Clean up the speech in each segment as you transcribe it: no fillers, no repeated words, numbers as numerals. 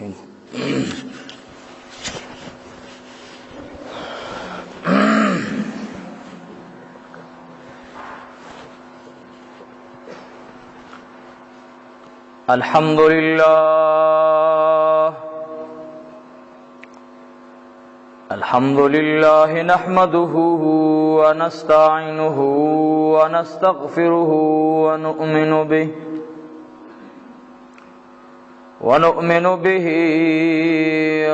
الصالحين الحمد لله نحمده ونستعينه ونستغفره ونؤمن به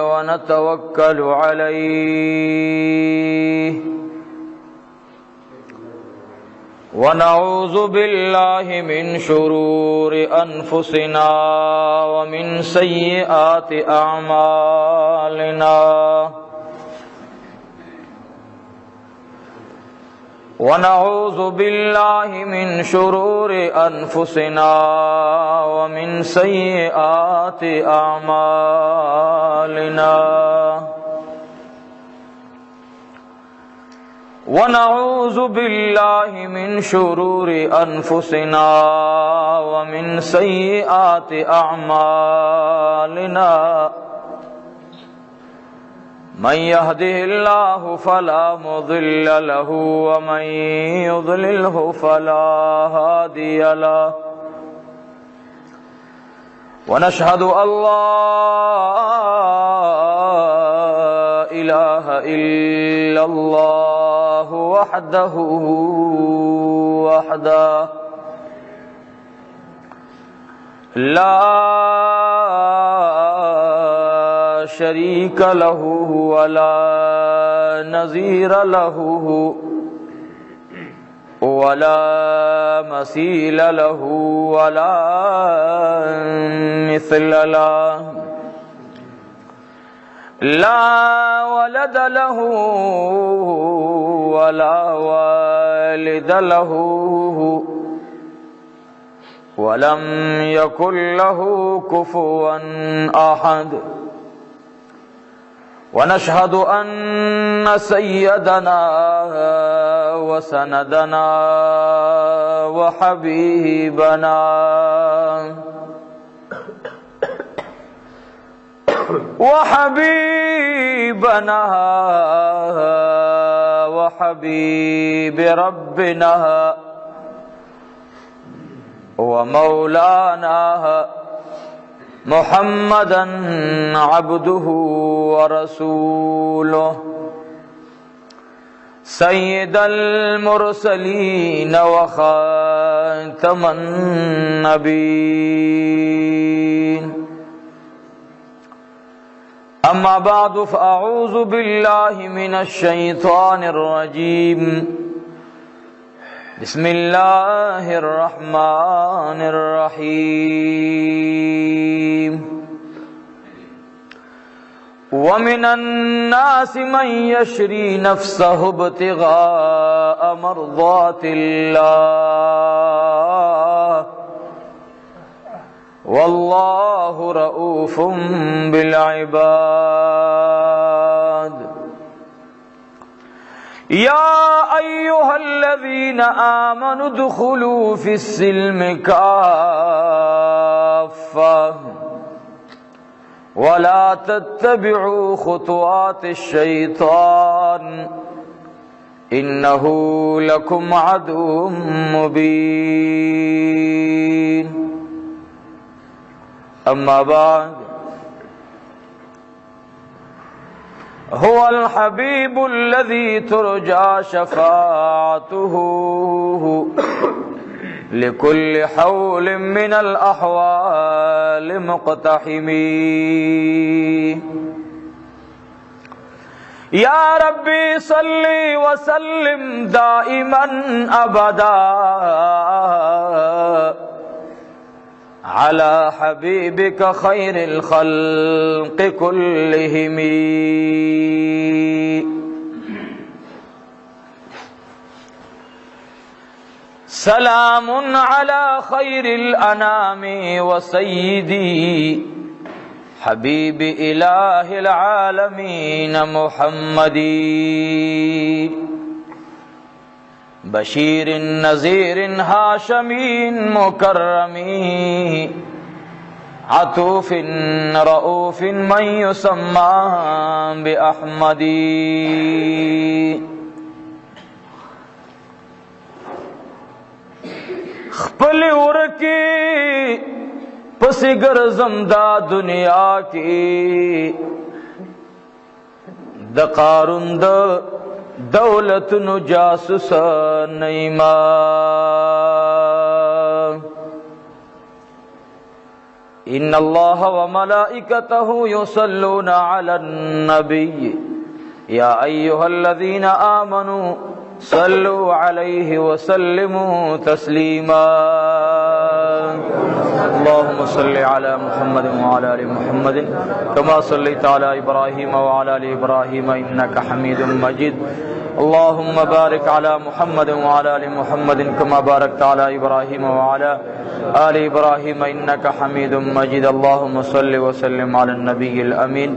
ونتوكل عليه ونعوذ بالله من شرور أنفسنا ومن سيئات أعمالنا ونعوذ بالله من شرور أنفسنا ومن سيئات أعمالنا ونعوذ بالله من شرور أنفسنا ومن سيئات أعمالنا من يهده الله فلا مضل له ومن يضلله فلا هادي له ونشهد أن لا إله إلا الله وحده لا شريك له ولا نظير له ولا مثيل له ولا مثل له لا ولد له ولا والد له ولم يكن له كفوا أحد ونشهد أن سيدنا وسندنا وحبيبنا وحبيب ربنا ومولانا محمدا عبده ورسوله سيد المرسلين وخاتم النبيين أما بعد فأعوذ بالله من الشيطان الرجيم بسم الله الرحمن الرحيم ومن الناس من يشري نفسه ابتغاء مرضات الله والله رؤوف بالعباد يا أيها الذين آمنوا ادخلوا في السلم كافة ولا تتبعوا خطوات الشيطان إنه لكم عدو مبين أما بعد هو الحبيب الذي ترجى شفاعته لكل حول من الأحوال مقتحمين يا ربي صل وسلم دائما أبدا على حبيبك خير الخلق كلهم سلام على خير الأنام وسيدي حبيب إله العالمين محمد بشير نذير هاشمي مكرم عطوف رؤوف من يسمى بأحمدی. خپل ورکی پسی گرزم دا دنیا کی د قارون د دولت نو جاسوس نیما. ان اللہ وملائکته یصلون علی النبی یا ایها الذین آمنوا صلوا علیہ وسلموا تسلیما. اللهم صل على محمد وعلى ال محمد كما صليت على ابراهيم وعلى ال ابراهيم انك حميد مجيد. اللهم بارك على محمد وعلى ال محمد كما باركت على ابراهيم وعلى ال ابراهيم انك حميد مجيد. اللهم صل وسلم على النبي الامين.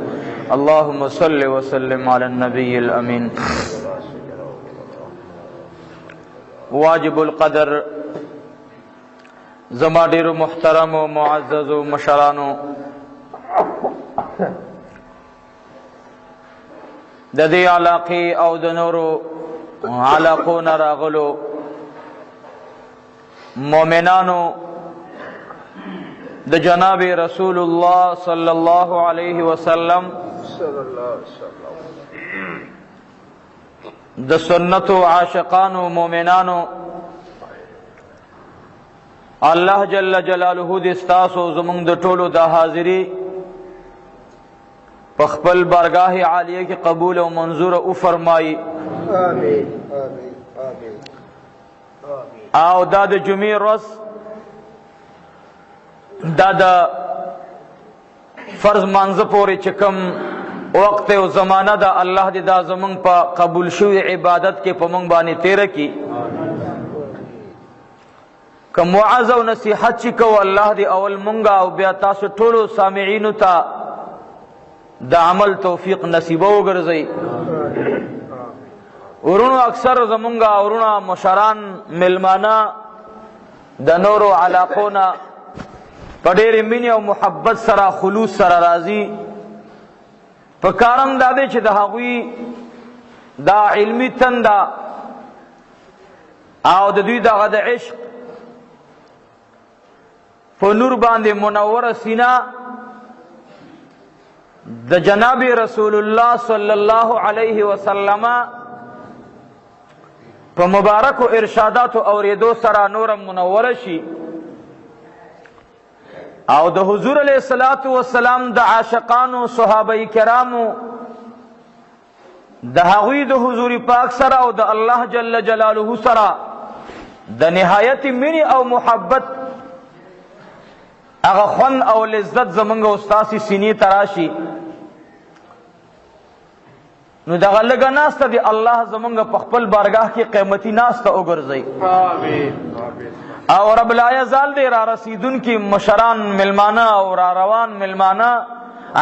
اللهم صل وسلم على النبي الامين. واجب القدر زما ډیرو محترم و معزز و مشرانو، د دې علاقې او د نورو علاقو نه راغلو مؤمنانو د جناب رسول الله صلی الله علیه وسلم د سنت و عاشقانو مؤمنانو، الله جل جلاله دې ستاسو زمونږ د ټولو د حاضری په خپل بارگاہ عالیه کې قبول او منظور او فرمایي. آمین آمین آمین. او دا د جمعې ورځ دا د فرض مانځه پورې چې کوم وقت او زمانہ دا الله دې دا زمونږ په قبول شوی عبادت کې په مونږ باندې تیره کړي. کم وعظ او نصیحت چې کو الله دې اول مونږه او بیا تاسو ټولو سامعینو ته د عمل توفیق نصیب وګرځي. ورونو اکثر زمونږه ورونو مشران ملمانه د نورو علاقونا په ډېرې مینې او محبت سره خلوص سره راځي. په کارم دا دی چې د هغوی دا علمي تنده او د دوی دغه د عشق په نور باندې منوره سینه د جناب رسول الله صلی الله علیه وسلم په مبارک ارشادات او اوریدو سره نور منوره شي او د حضور علیه الصلاۃ والسلام د عاشقانو صحابه کرامو د هغوی د حضور پاک سره او د الله جل جلاله سره د نهایت مینې او محبت هغه خوند او لذت زمونږ استاسي سینې تراشي. نو دغه لږه ناسته دی الله زمونږ په خپل بارگاه کې قیمتي ناسته وګرځي. آمین. او رب لا یزال دی را رسیدونکي مشران ملمانه او را روان ملمانه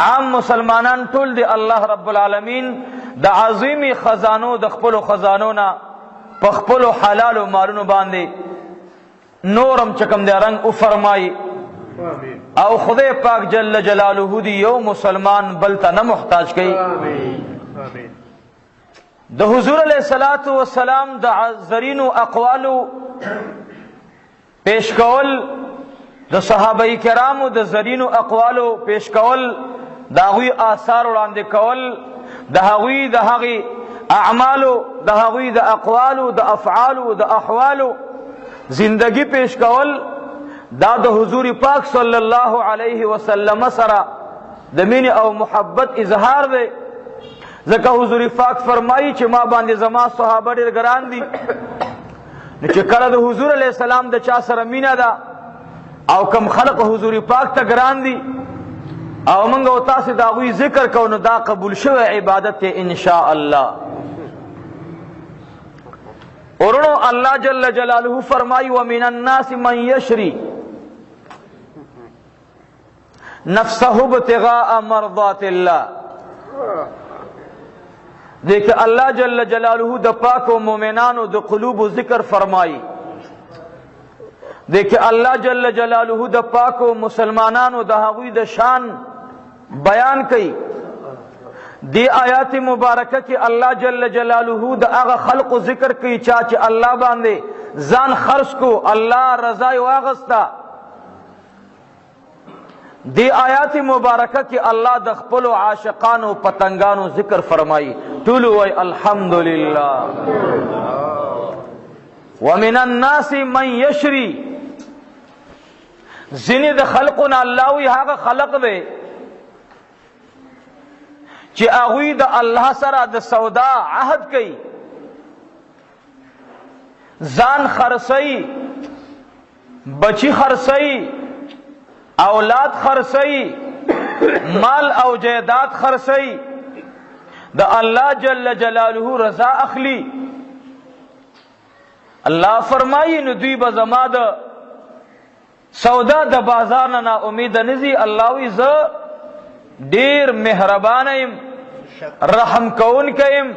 عام مسلمانان ټول دی الله رب العالمین د عظیمی خزانو د خپلو خزانو نه په خپلو حلالو مالونو باندې نورم چکم دی رنگ او فرمایي. او خدای پاک جل جلاله دی یو مسلمان بل ته نه محتاج کوي. د حضور علیہ الصلوۃ والسلام د زرین اقوالو پیش کول، د صحابه کرامو د زرین اقوالو پیش کول، د هغوی آثار وړاندې کول، د هغوی د هغې اعمالو، د هغوی د اقوالو، د افعالو، د احوالو زندگی پیش کول، دا د حضور پاک صلی الله علیه وسلم سره د مینې او محبت اظهار دی. ځکه حضور پاک فرمایي چې ما باندې زما صحابه ډېر ګران دي. نو چې کله د حضور علیه السلام د چا سره مینه ده او کم خلق حضور پاک ته ګران دي او موږ او تاسې د هغوی ذکر کوو نو دا قبول شوی عبادت دی انشاء الله. ورونو الله جل جلاله فرمایي ومن الناس من یشری نفسه ابتغاء مرضات الله. دیکھ اللہ جل جلالہ د پاک و مومنانو د قلوب و ذکر فرمائی. دیکھ اللہ جل جلالہ د پاکو مسلمانانو د هغوی د شان بیان کئی. دی آیات مبارکہ کی اللہ جل جلالہ د هغه خلق ذکر کئی چاچ اللہ باندے ځان خرج کو اللہ رضا واغستا. دی آیات مبارکہ کی اللہ د خپل عاشقانو پتنگانو ذکر فرمائی. طولو وی الحمدللہ. ومن الناس من یشری، زنی د خلقنا اللہ وی هغه خلق دے چی اغوی د اللہ سره د سودا عہد کئی، زان خرسی، بچی خرسی، اولاد خرسی، مال او جائیداد خرسی، د اللہ جل جلالہ رضا اخلی. اللہ فرمائی ندوی بزما د سودا د بازار نا امید نزی. اللہ وی ز دیر مہربان ایم، رحم کون کئیم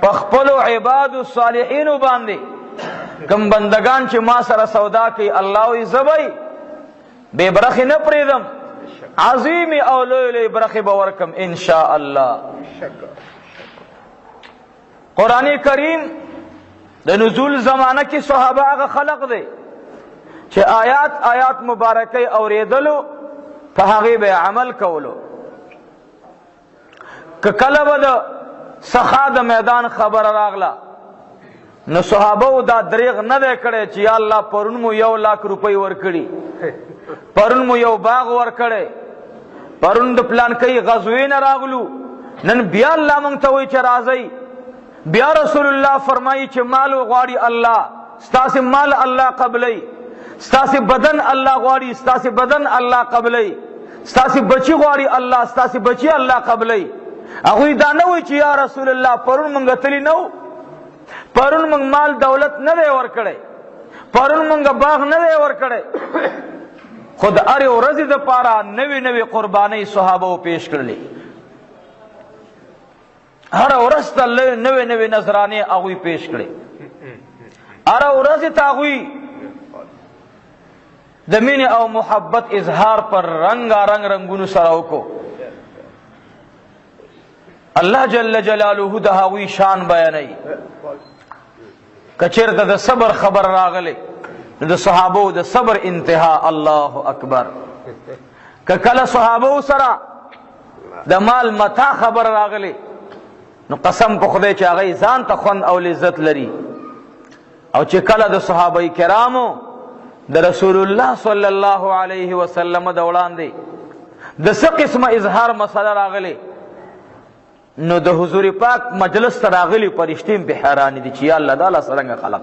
پخپلو عباد الصالحین باندے. کم بندگان چی ما سر سودا کی اللہ وی زبائی بے برخی نپریدم، عظیمی اولولی برخی بورکم انشاءاللہ. قرآن کریم د نزول زمانہ کی صحابہ آغا خلق دے چی آیات مبارکی اوریدلو فہغیب عمل کولو. کہ کلب دا سخا دا میدان خبر راغلا نو صحابہ دا دریغ نہ دے کڑے چی یا اللہ پرون مو 1 لاکھ روپئی ورکڑی، پرون مو 1 باغ ورکڑے، پرون دا پلان کئی غزوین راغلو، نن بیا اللہ منگتوی چی رازی. بیا رسول اللہ فرمائی چی مالو غواری اللہ، ستاسی مال اللہ قبلی، ستاسی بدن اللہ غواری، ستاسی بدن اللہ قبلی، ستاسی بچی غواری اللہ، ستاسی بچی اللہ قبلی. اگوی دا نوی چی یا رسول اللہ پرون منگا تلی نو، پرون منگ مال دولت نہ دے ورکڑے، پرون منگا باغ نہ دے ورکڑے. خود اری و رزی دا پارا نوی قربانی صحابہ پیش کر لی. ہر ورستا نوی نظرانے اگوی پیش کرے. ار ورزی تا اگوی دمین او محبت اظہار پر رنگونو سراو کو. اللہ جل جلالہ دا هغوی شان بیانی. کچر دا صبر خبر راغلے دا صحابو دا صبر انتہا اللہ اکبر. کل صحابو سرا دا مال متا خبر راغلے نو قسم پا خدای چا غی زان تا خوند او لذت لری. او چی کل دا صحابہ کرامو دا رسول اللہ صلی اللہ علیہ وسلم دولان دے دا سا قسم اظہار مسئلہ راغلے نو دا حضور پاک مجلس تراغلی پرشتیم پہ حیرانی دی چی یا اللہ دا اللہ سرنگ خلق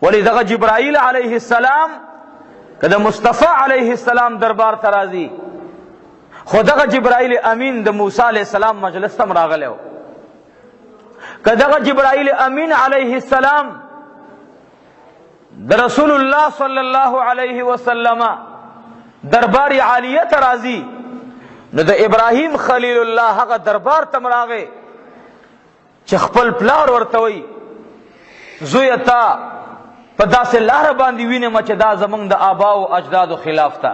ولی دا جبرائیل علیہ السلام کدا مصطفیٰ علیہ السلام دربار ترازی خدا جبرائیل امین دا موسیٰ علیہ السلام مجلس تم راغلے ہو. کدا جبرائیل امین علیہ السلام دا رسول اللہ صلی اللہ علیہ وسلم دربار عالیہ ترازی نو دا ابراہیم خلیل اللہ حق دربار تمراغے چخپل پلار ورتوی زویتا پدا سے لار باندی وینے مچ دا زمنگ دا آباؤ اجداد و خلاف تا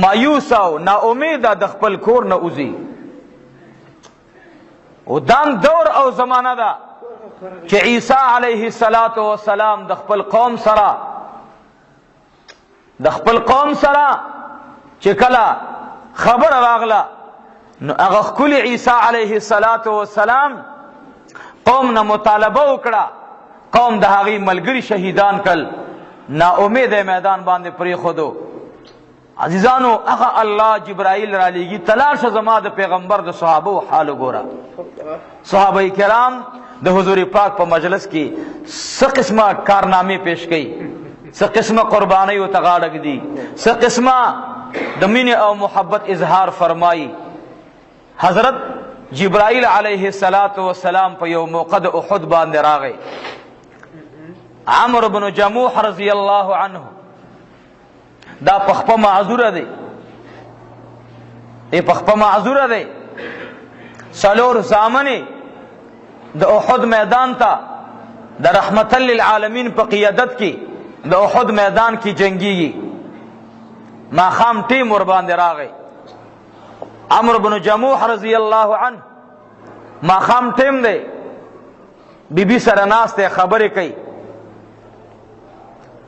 مایوساو نا امیدہ دخپل کور نا اوزی. او دام دور او زمانہ دا کہ عیسیٰ علیہ السلام دخپل قوم سرا چکلا خبر راغلا نو اغا کل عیسیٰ علیہ السلام قوم نا مطالبہ اکڑا، قوم دہاغی ملگری شہیدان کل نا امید میدان باندے پری خودو. عزیزانو اغا اللہ جبرائیل را لیگی تلاش زماد پیغمبر دا صحابہ حالو گورا. صحابہ کرام دا حضور پاک پا مجلس کی س قسمہ کارنامے پیش گئی، س قسمہ قربانی و تغاڑک دی، س قسمہ دمین او محبت اظہار فرمائی. حضرت جبرائیل علیہ السلام پا یو موقع دا احد باندے راغے. عمر بن جموح رضی اللہ عنہ دا پخپا معذور دے، اے پخپا معذور دے. سلور زامنی دا احد میدان تا د رحمت للعالمین په قیادت کې د احد میدان کې جنگیږي. ماخام ټیم ور باندې راغی. عمرو بن جموح رضی الله عنه ماخام ټیم دی، بی بی سره ناسته خبرې کوي.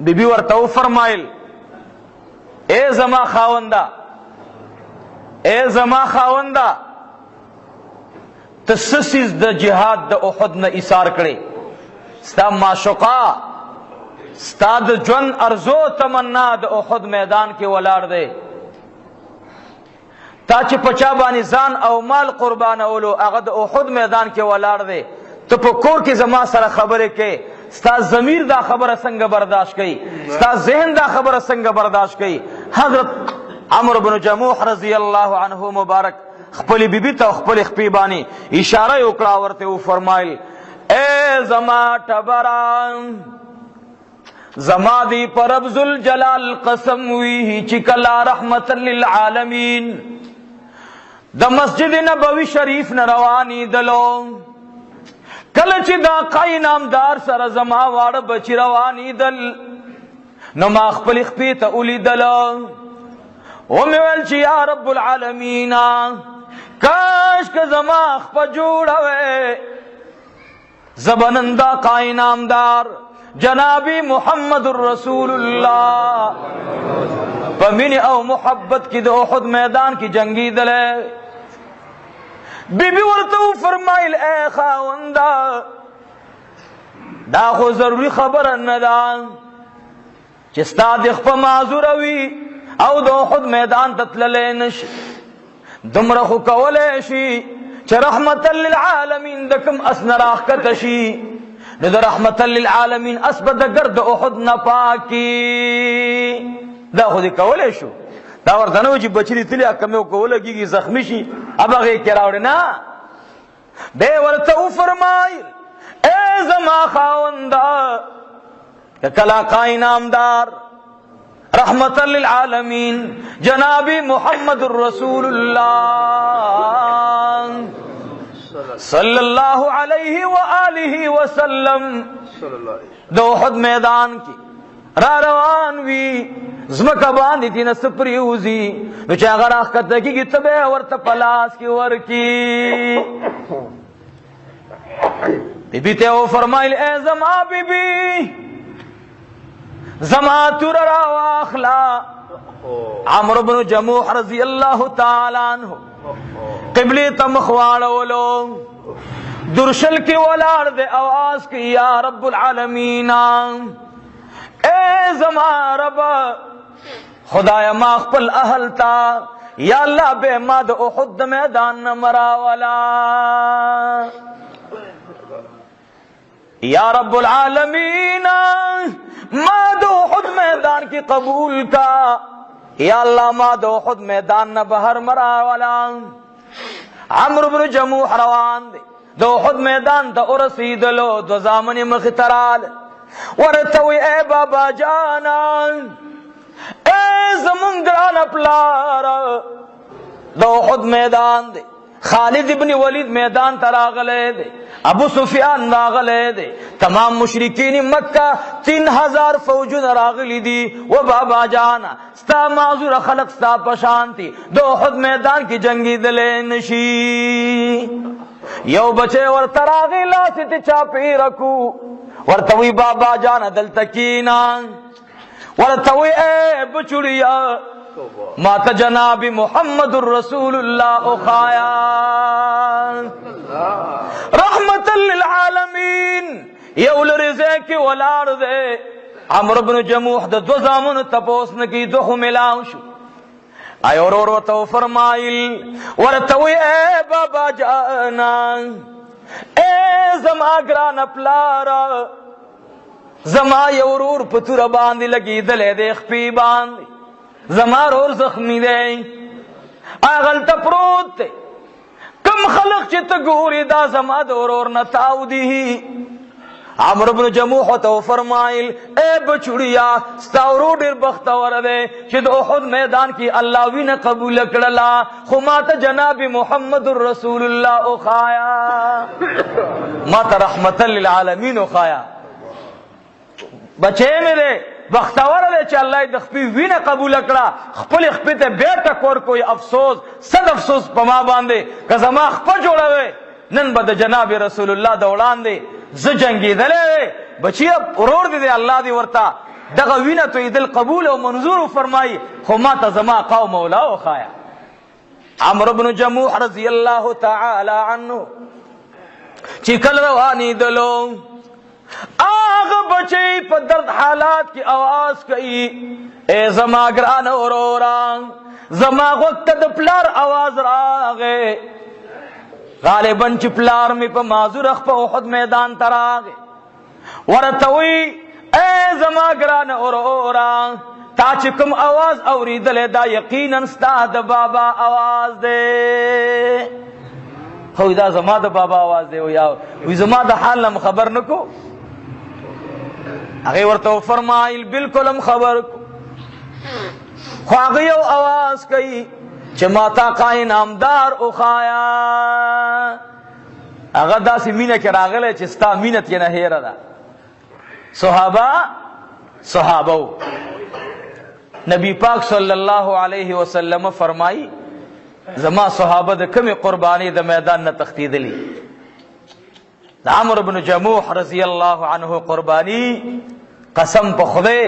بی بی ورته فرمایل اے زما خاوندا، اے زما خاوندا، تسسیز د جهاد د احد نه ایثار کړي، ستا معشوقا ستا د ژوند ارزو تمنا د احد میدان کې ولاړ دی. تا چې پچا باندې ځان او مال قربانولو هغه د احد میدان کې ولاړ دی. ته په کور کې زما سره خبرې کوي، ستا ضمیر دا خبره څنګه برداشت کوي، ستا ذهن دا خبره څنګه برداشت کوي. حضرت عمرو بن جموح رضی الله عنه مبارک خپل بیبي ته خپل خپې باندې اشاره وکړه، ورته فرمایل اے زما ټبران، زما دی پر رب ذوالجلال قسم وی چې کلا رحمت للعالمین د مسجد نبوی شریف نه رواني دلو، کله چې دا قای نامدار سره زما واړه بچی رواني دل، نو ما خپل خپې ته ولیدل او مې ویل چې یا رب العالمین کاش که زما خپه جوړه وې زبنندا قای نامدار جنابی محمد رسول الله په مینه او محبت کې د احد میدان کې جنگی دله. بی بی ورته فرمایل اے خاوندا دا خو ضروری خبره نه ده چې ستا د خپه معذور وي او د احد میدان ته تللی نشي، دومره خو کولی شي چې رحمت للعالمین د کوم اس نه راښکته شي، نو د رحمت للعالمین اس به د ګرد احد نه پاکي. دا خو دې کولی شو، دا ورته نه و چې بچي دې تلي کمې ولګېږي زخمي شي اب هغې کې راوړې، نه دی ورته وفرمایل اے زما خاونده که کله قای نامدار رحمت للعالمین جنابی محمد رسول اللہ صلی اللہ علیہ وآلہ وسلم دو احد میدان کی را روان وی زمکه باندې تینا سپری وزي، نو چې هغه راښکته کېږي ته به ورته په لاس کې ورکي. بیبي ته وفرمایل اے زما بیبي زما تور را واخلا. عمرو بن جموح رضی اللہ تعالی عنہ قبله ته مخ واړولو، درشل کې ولاړ دے آواز کې یا رب العالمین اے زما رب خدایا ما خپل اهل تا یا الله به ما د احد میدان مراولا، یا رب العالمین ما د احد میدان کی قبول کا، یا اللہ ما د احد میدان نہ بہر مراولا. عمرو بن جموح روان دے د احد میدان ته ورسیدلو، دو زامن مخ ترال ورته وی اے بابا جانا اے زمون ګران پلار د احد میدان دے، خالد ابن ولید میدان تراغلے دے، ابو سفیان راغلے دے، تمام مشرکین مکہ 3000 فوجون راغلی دی. و بابا جانا ستا معذور خلق ستا پشانتی دو احد میدان کی جنگی دلے نشی. یو بچے ورته راغی لاسی تی چاپی رکو، ورته وی بابا جانا دلتکینا، ورته وی اے بچڑیا ما تا جناب محمد رسول اللہ اخایا رحمت للعالمین یو لرزے کی ولار دے. عمرو بن جموح د دو زامن تپوس نکی دو ملاو شو، ایو رو تو فرمائل ورتوی اے بابا جانا اے زما گران پلارا زما یورور پتور باندې لگی دلے دے خپی باندې زما رور زخمی دے اغل تپروت تے کم خلق چی تگوری دا زما دورور نتاو دی. عمرو بن جموح تو فرمائل اے بچڑیا ستاورو دیر بختور دے چی دو احد میدان کی اللہ وین قبول کرلا خمات جناب محمد رسول اللہ اخایا، مات رحمت للعالمین اخایا. بچے مې دی بختور دی چې الله د خپې وینه قبول کړه خپل خپې ته بیرته کور کوئی افسوس صد افسوس په ما باندې که زما خپه جوړوي نن به د جناب رسول الله د وړاندې زه جنګېدلی بچی ورور دی الله دی ورته دغه وینه تویدل قبول او منظور فرمایي خو ما ته زما قوم مولا وښایه. عمرو بن جموح رضی الله تعالی عنه چې کله روانېدلو آغا بچی پا درد حالات کی آواز کئی اے زما گران اوروران زما وقت د پلار آواز راغے غالباً چی پلار میں پا معذور اخ پا احد میدان تراغے ورطوی اے زما گران اوروران تا چکم آواز اوری دلے دا یقیناً ستا دا بابا آواز دے خوی دا زما دا بابا آواز دے وی زما دا حال نم خبر نکو هغه ورته فرمایل بالکل هم خبر خو هغه یو आवाज کوي چې ماتا قای نامدار او خایا هغه داسې مینه کې راغله چې ستا مینت یې نه هېره ده. صحابه نبی پاک صلی الله علیه وسلم فرمایي زما صحابه د کمی قربانی د میدان نه تختیدلی د عمرو بن جموح رضی الله عنه قربانی قسم په خدای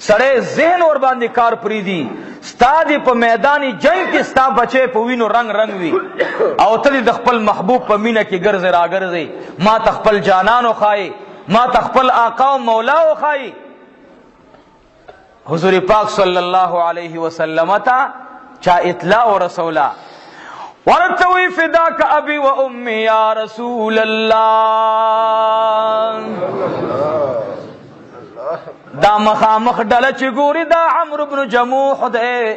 سړی ذهن ور باندې کار پریدي ستا دی په میدانی جنگ کې ستا بچے په وینو رنگ رنگ وي او ته د خپل محبوب په مینه کې ګرځي راګرځي ما تخپل جانانو خای ما تخپل آقا او مولا او خای. حضور پاک صلی الله علیه وسلم ته چا اطلاع و رسولا ورتوی فداک ابی و امی یا رسول اللہ دا مخامخ ڈل چی گوری دا عمرو بن جموح دے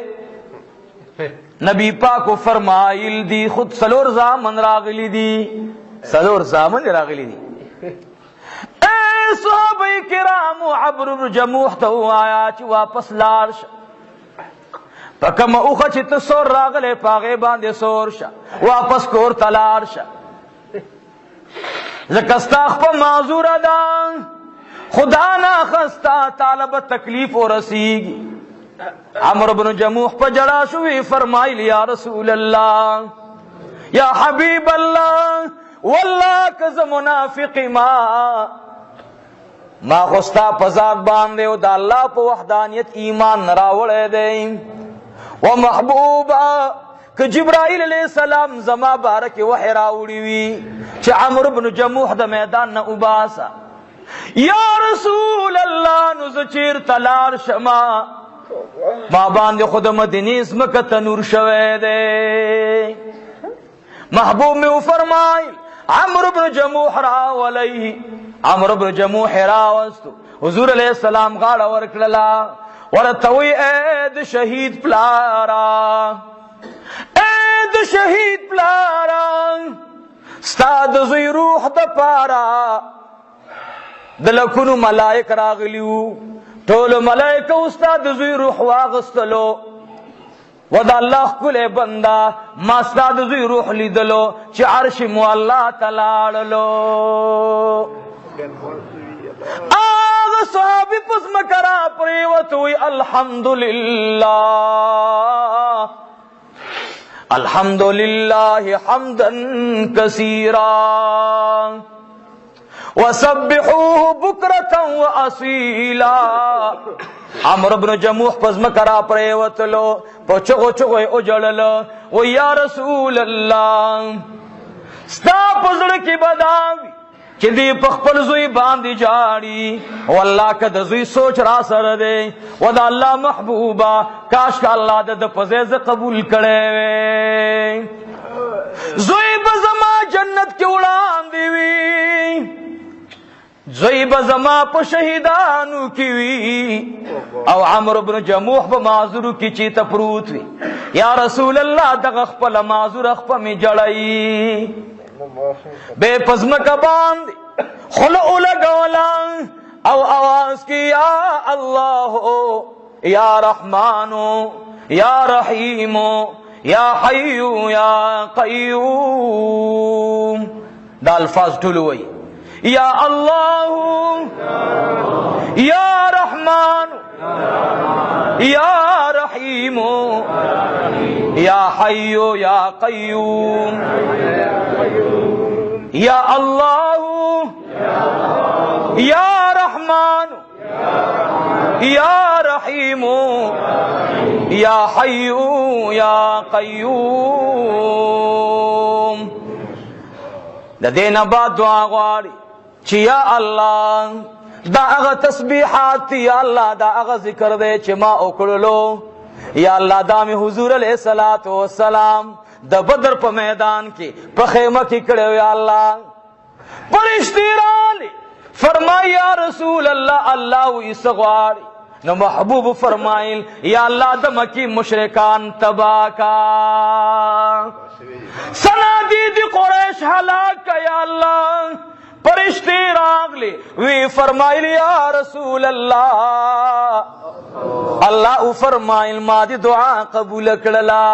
نبی پاکو فرمائل دی خود سلور زامن راغلی دی سلور زامن راغلی دی اے صحابہ کرام عمرو بن جموح تو آیا چی واپس لارش پکم اوخه چې ته سور راغلی پاغې باندې سور شه واپس کور ته لاړ شه ځکه ستا خپه معذوره ده خدا ناخسته تاله به تکلیف ورسیږي. عمرو بن جموح په جړا شوی فرمایل یا رسول الله یا حبیب الله والله که زه منافق ما خو ستا په ذات باندې او د الله په وحدانیت ایمان راوړی دی و محبوبا که جبرائیل علیہ السلام زما بارک وحی راوڑی وی چه عمرو بن جموح دا میدان نا اباسا یا رسول اللہ نزچیر تلار شما ما باند خود مدینی اسمک تنور شوے دے. محبوب میں فرمائی عمرو بن جموح راولی عمرو بن جموح راوستو حضور علیہ السلام غاڑا ورکللا ورتوی اید شہید پلارا اید شہید پلارا ستاد زوی روح دا پارا دلکونو ملائک راغلیو ټول ملائک استاد زوی روح واغستلو ودا اللہ کل بندہ ما ستاد زوی روح لیدلو چی عرش مولا تلاڑلو آغا صحابی پس مکرا پریوتوی الحمدللہ الحمدللہ حمدا کثیرا وسبحوه بکرتا واصیلا. عمرو بن جموح پس مکرا پریوتلو پو چگو چگو اجڑلو و یا رسول اللہ ستا پزڑ کی بداوی چی دی پخپل زوی باندی جاڑی واللہ کا دا زوی سوچ را سر دے و دا اللہ محبوبا کاش کا اللہ دا پزیز قبول کرے وے زوی بزما جنت کی اڑان دیوی زوی بزما پا شہیدانو کیوی او عمرو بن جموح با معذورو کی چیتا پروت وی یا رسول اللہ دا غخپل معذور اخپا می جڑائی بے پزمکا باند خلعو لگولا او آواز کی یا اللہ یا رحمانو یا رحیمو یا حیو یا قیوم دا الفاظ ٹھولوئی یا اللہ یا رحمان یا رحیم یا حی یا قیوم یا اللہ یا رحمان یا رحیم یا حی یا قیوم. د دین بعد دعا غواړي چې یا الله دا هغه تسبیحات یا الله دا هغه ذکر دی چې ما وکړلو یا الله دا مې حضور علیه الصلاۃ والسلام د بدر په میدان کې په خیمه کې کړو یا الله. فرشتي راغلي فرمای یا رسول الله الله ویس غواړي نو محبوب فرمایل یا الله د مکی مشرکان تباہ کا صنادید قریش ہلاک یا اللہ. فرشتے راغلی وی فرمایل یا رسول اللہ اللہ فرمایل ما دی دعا قبول کړلا.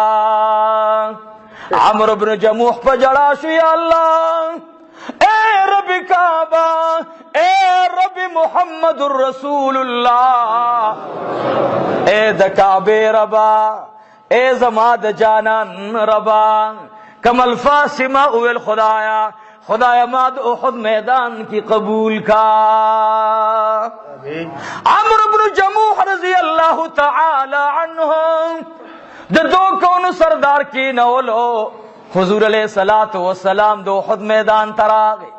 عمرو بن جموح په جڑا شو یا اللہ اے رب کعبہ اے رب محمد الرسول اللہ اے د کعبے ربا اے زما د جانان ربا کم الفاظ ما اویل خدایا خدایا ما د احد میدان کی قبول کا. عمرو بن جموح رضی اللہ تعالی عنہ د دو کون سردار کی نولو حضور علیہ الصلوۃ والسلام دو احد میدان تراغے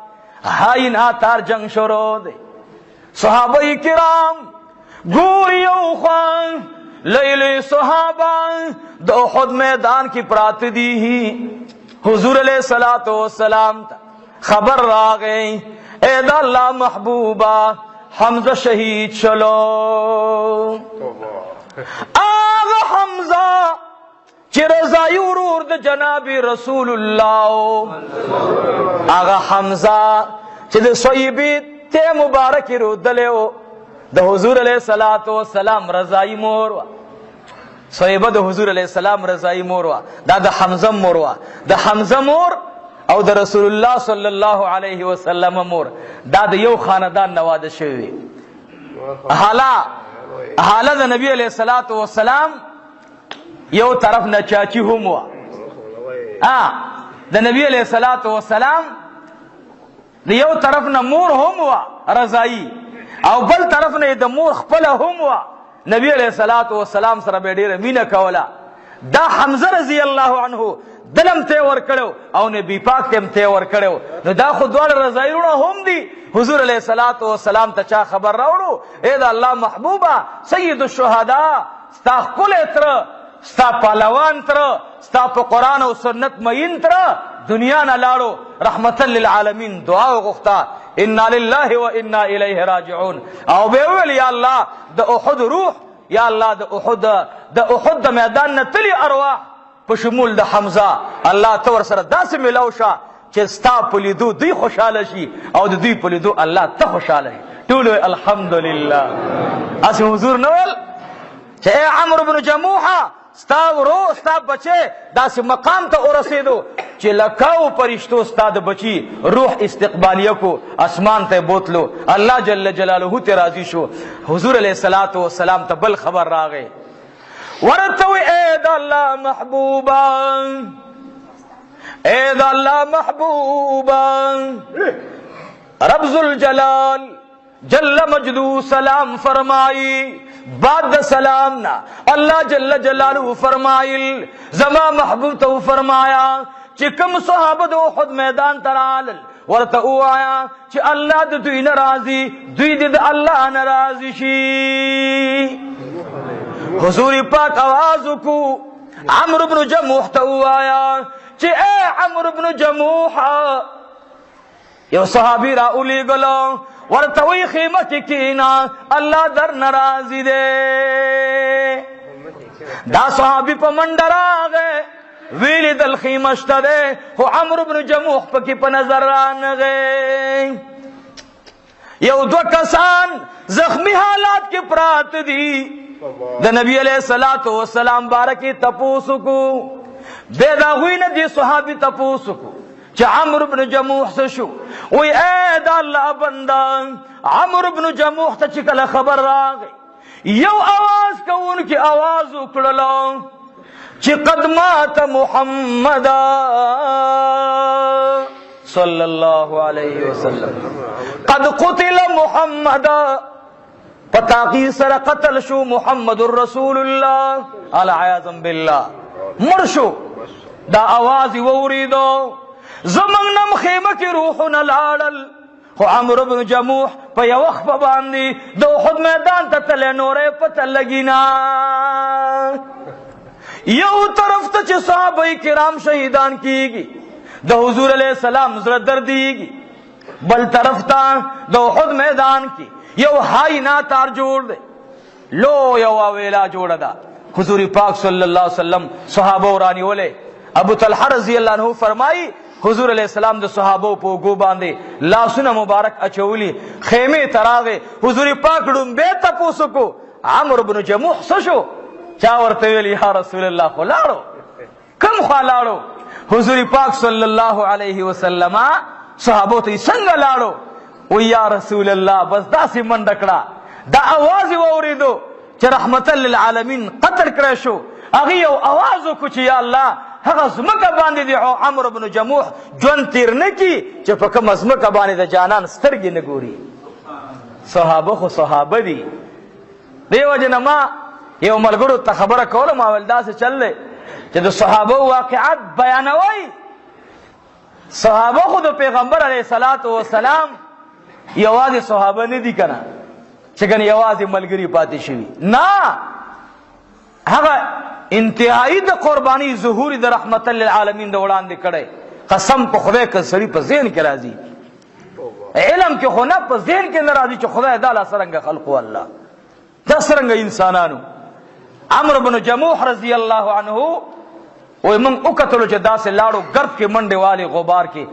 ہائی ناتار جنگ شروع دے. صحابہ کرام گوریو خوان لیلی صحابہ دو احد میدان کی پرات دی ہی حضور علیہ الصلوۃ والسلام خبر را گئی اے دا اللہ محبوبہ حمزہ شہید چلو. آغا حمزہ چی رضای ورور دا جناب رسول اللہ آغا حمزہ چی دا صحیبی تے مبارکی رو دلیو دا حضور علیہ السلام رضای موروا صحیبہ دا حضور علیہ السلام رضای موروا دا حمزہ موروا دا حمزہ مور او دا رسول اللہ صلی اللہ علیہ وسلم مور دا یو خاندان نواد شوی. حالا دا نبی علیہ السلام یو طرف نہ چاچی هم وا د نبی علیہ الصلوۃ والسلام د یو طرف نہ مور هم وا رضائی او بل طرف نه د مور خپل هم وا نبی علیہ الصلوۃ والسلام سره به ډیره مینه کوله. دا حمزه رضی الله عنه دلم ته ور کړو او نبی پاک تم ته ور کړو نو دا خو دوه رضایونه هم دي. حضور علیہ الصلوۃ والسلام ته چا خبر راوړو اے دا الله محبوبہ سید الشهداء ستا خپل تر ستا پالوان تر ستا په قرآن او سنت مین تر دنیا نه لاړو رحمتا للعالمین دعا وغوښتا انا لله و انا الیه راجعون او به ویل یا الله د احد روح یا الله د احد د میدان نه تلی ارواح په شمول د حمزه الله تور سره داسې ملاو شه چې ستا په لیدو دوی خوشاله شي او د دوی په لیدو الله ته خوشاله شي. ټول الحمدلله. اسی حضور نول چې اے عمرو بن جموحه ستا ورو ستا بچے داس مقام ته ورسېدو چې لکاو پرشتو ستا د بچی روح استقبالیه کو اسمان ته بوتلو الله جل جلاله ته راضی شو. حضور علیہ الصلوۃ والسلام ته بل خبر راغی ورته اے د الله محبوبا اے د الله محبوبا رب ذوالجلال جل مجدو سلام فرمائی بعد سلام نا اللہ جل جلالہ فرمائل زما محبوب تو فرمایا چی کم صحابہ دو خود میدان ترالل ورطا او آیا چی اللہ دو دوی نرازی دوی دید اللہ نرازی شی. حضور پاک آوازو کو عمرو بن جموح تا او آیا چی اے عمرو بن جموح یو صحابی را اولی گلو ورتوی خیمہ کی کینا اللہ در نرازی دے. دا صحابی پا منڈر آگے ویلی دل خیمشت دے خو عمرو بن جموح پا کی پا نظر آنگے. یو دو کسان زخمی حالات کی پرات دی دا نبی علیہ السلام بارکی تپوسو کو بے داغوی ندی صحابی تپوسو کو چې عمرو بن جموح څه شو؟ وی اے د الله بنده، عمرو بن جموح ته چې کله خبر راغی، یو आवाज کوونکی आवाज وکړلو چې قد مات محمد صلی الله علیه وسلم، قد قتل محمد، پتاقی سره قتل شو محمد رسول الله العیاذ بالله، مر شو. دا आवाज ووریدو، زمنګ نم خیمه کې روحونه لاړل، خو عمرو بن جموح په یو وخت باندې د احد میدان ته تللی، نورې پته لګي نه. یو طرف ته چې صحابه کرام شهیدان کیږي، د حضور علیہ السلام زړه دردیږي، بل طرف ته د احد میدان کې یو هاي ناتار جوړ دی، لو یو ویلا جوړه ده. حضور پاک صلی الله علیه وسلم صحابه ورانی ولې ابو طلحه رضی الله عنه فرمایي حضور علیہ السلام د صحابه په اوږو باندې لاسونه مبارک اچولی، خیمه تراغه حضور پاک ډومبه تاسو کو عمرو بن جموح څه شو؟ چا ورته ویل یا رسول الله خو لاړو، کم خو لاړو؟ حضور پاک صلی الله علیه وسلم صحابه ته څنګه لاړو؟ و یا رسول الله بس داسې منډه کړه، دا आवाज واوریدو چې رحمت للعالمین قتل کړی شو. هغه یو आवाज وکړو چې یا الله هغه زمکه باندې دی عمرو بن جموح ژوند تیر نه کی چې په کومه زمکه باندې د جانان سترګې نه ګوري. صحابه خو صحابه دي. دیو جن ما یو ملګرو ته خبره کوله، ما ول داسې چل دی چې د صحابه واقعات بیانوي. صحابه خو د پیغمبر علیه الصلاۃ والسلام یوازې صحابه نه دي کنه چې کنه یوازې ملګری پاتې شوي، نه، هغه انتهایی د قربانی ظهور د رحمت للعالمین د وړاندې کړي. قسم په خدای که سړی په ذهن کې راځي، علم کې خو نه په ذهن کې نه راځي چې خدای دا لا څرنګه خلقو الله، دا څرنګه انسانانو. عمرو بن جموح رضی الله عنه وای موږ وکتلو چې داسې لاړو ګرد کې منډې والی غبار کې،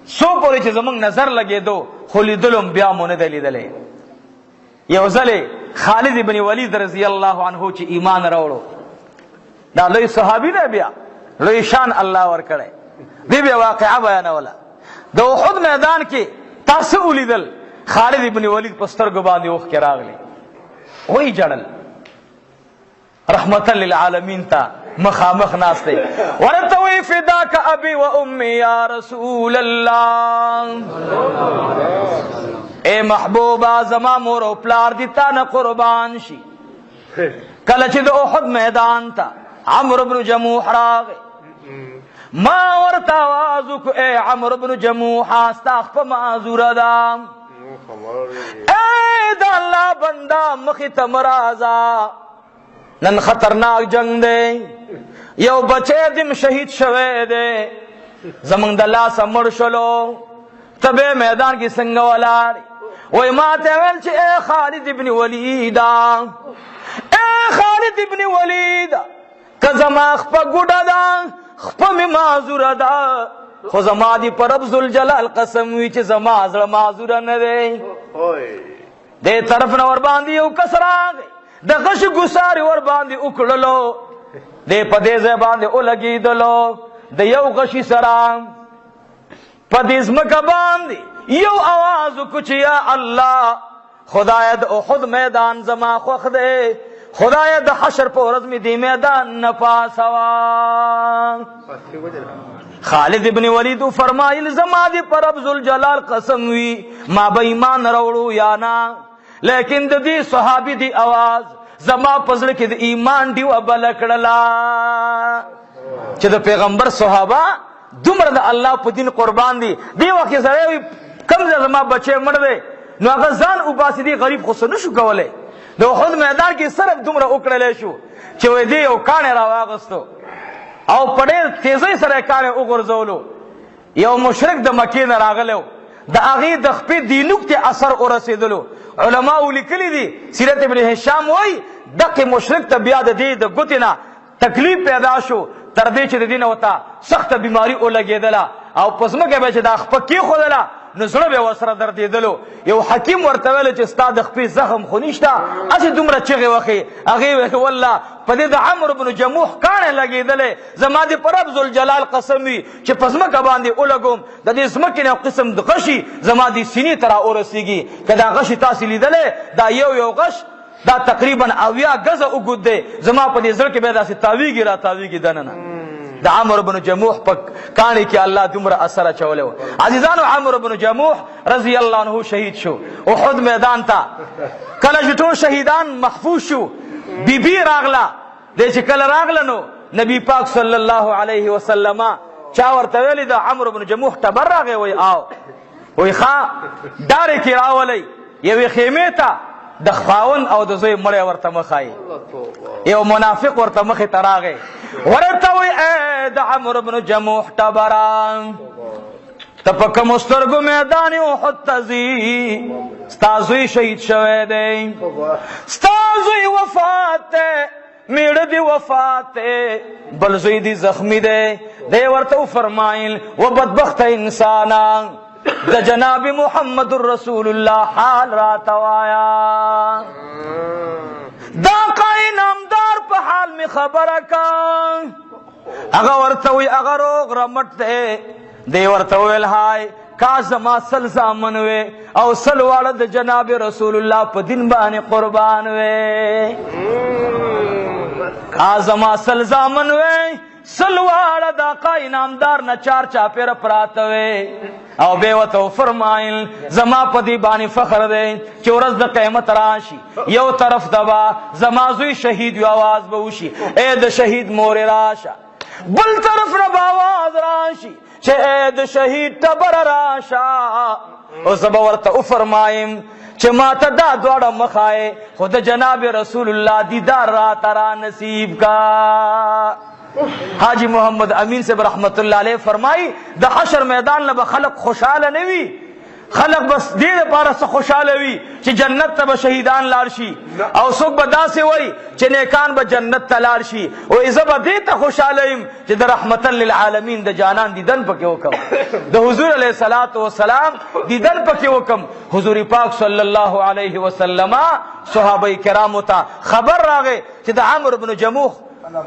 سو پورې چې زمونږ نظر لګېدو خو لیدلم بیا مو نه دی لیدلی. یو ځلې خالد بن ولید رضی الله عنه چې ایمان راوړو، دا لوی صحابي دی، بیا لوی شان الله ورکړی دی. بیا واقعه بیانوله د احد میدان کې تاسو ولیدل خالد بن ولید په سترګو باندې اوښکې راغلې، وایي جړل، رحمت للعالمین ته مخامخ ناست دی. ورته وی فداک ابي و امي یا رسول الله، اے محبوبا زما مور او پلار دي تا نه قربان شي. کله چې د احد میدان ته عمرو بن جموح راغی، ما ورته आवाज وکړ اے عمرو بن جموح ستا خپه معذوره ده، اے د الله بنده مخې ته مه راځه، نن خطرناک جنگ دی، یو بچی دم شهید شوی دی، زمونږ د لاسه مړ شلو، ته به میدان کې څنګه ولاړې؟ وای ما ته ویل چې اے خالد ابن ولید، اے خالد ابن ولید، که زما خپه ګوډه ده، خپه مې معذوره ده، خو زما دي په رب ذوالجلال قسم وي چې زما زړه معذوره نه دی. دې طرف نه ور باندې یو کس راغی، د غش ګساري ور باندې وکړلو، دې په دې ځای باندې ولګېدلو، د یو غشي سره په دې ځمکه باندې یو आवाज وکړو چې یا الله خدای د احد میدان زما خوښ دی، خدای د حشر په ورځ مې دې میدان نه پاسوه. خالد ابن ولید فرمایل زما دې پر رب ذوالجلال قسم وي ما به ایمان راوړو یا نه، لیکن د دې صحابي دی आवाज زما په زړه کې د ایمان ډیوه بله کړله چې د پیغمبر صحابه دومره د الله په دین قربان دي. دی وخت کې سړی وي کم ځای زما بچی مړ دی، نو هغه ځان وباسي، دی غریب خو څه نه شو کولی. د احد میدان کې صرف دومره وکړلی شو چې وایي دی یو کاڼی راواغستو او په ډېر تیزۍ سره یې کاڼی وغورځولو. یو مشرک د مکې نه راغلی و، د هغې د خپې دینوک ته اثر ورسېدلو. علماء لیکلي دي، سیرت ابن هشام وایي دقې مشرک ته بیا د دې د ګوتې نه تکلیف پیدا شو، تر دې چې د دې نه ورته سخته بیماري ولګېدله او په ځمکه به چې دا خپه کېښودله نو زړه به ورسره دردېدلو. یو حکیم ورته ویل چې ستا د خپې زخم خو نشته، هسې دومره چغې وهې. هغې ویل والله په دې د عمرو بن جموح کاڼی لګېدلی، زما دې په رب ذوالجلال قسم وي چې په ځمکه باندې ولګوم د دې ځمکې نه یو قسم د غشي زما دې سینې ته را ورسېږي. که دا غشي تاسې لیدلی، دا یو غش دا تقریبا 80 گزه اوږد دی، زما په دې زړه کې به داسې تاویږي را تاویږي دننه. د عمرو بن جموح په کاڼي کې الله دومره اثر اچولی و. عزیزانو عمرو بن جموح رضی الله عنه شهید شو احد میدان ته. کله چې ټول شهیدان محفوظ شو، بی بی راغله. دی چې کله راغله نو نبی پاک صلی الله علیه وسلم چا ورته ویلي د عمرو بن جموح ټبر راغی. وی آو وی ښه ډارې کې راولی یوې خیمې ته د خاون او د زوی مړی ورته مخایي. یو منافق ورته مخې ته راغی، ورته وی ای د عمرو بن جموح ټبران، ته په کومو سترګو میدان احد ته ځي؟ ستا زوی شهید شوی دی، ستا زوی وفات دی، میړه دی وفات دی، بل زوی دی زخمی دی. دی ورته وفرمایل و بدبخته انسانا د جناب محمد رسول الله حال را توایا، دا قای نامدار په حال می خبره کا. هغه ورته وی هغه روغ رمټ دی. دی ورته ویل هاي کا زما سل زامن وی او سل واړه د جناب رسول الله په دین باندې قربان وی. کا زما سل زامن وی سل واړه د قای نامدار نه چار چاپیره پراته وی. او بے وتو فرمایل زما په دی باندې فخر دی چې ورځ د قیامت راشي، یو طرف دبا زما زوی شهید یو आवाज به وشي اے د شهید مور راشه، بل طرف نه به आवाज راشي چې اے د شهید ټبر راشه. او زبا ورته فرمایم چې ما ته دا دواړه مخای خود جناب رسول الله دیدار را ترا نصیب کا. حاجی محمد امین صاحب رحمت الله علیه فرمائی د حشر میدان نه به خلق خوشاله نه وي، خلق بس دې لپاره څه خوشاله وي چې جنت ته به شهیدان لاړ شي، او څوک به داسې وایي چې نیکان به جنت ته لاړ شي. او زه به دې ته خوشاله یم چې د رحمتا للعالمین د جانان دیدن پکې وکم، د حضور علیه الصلاۃ والسلام دیدن پکې وکم. حضور پاک صلی الله علیه وسلم صحابه کرامو ته خبر راغی چې د عمرو بن جموح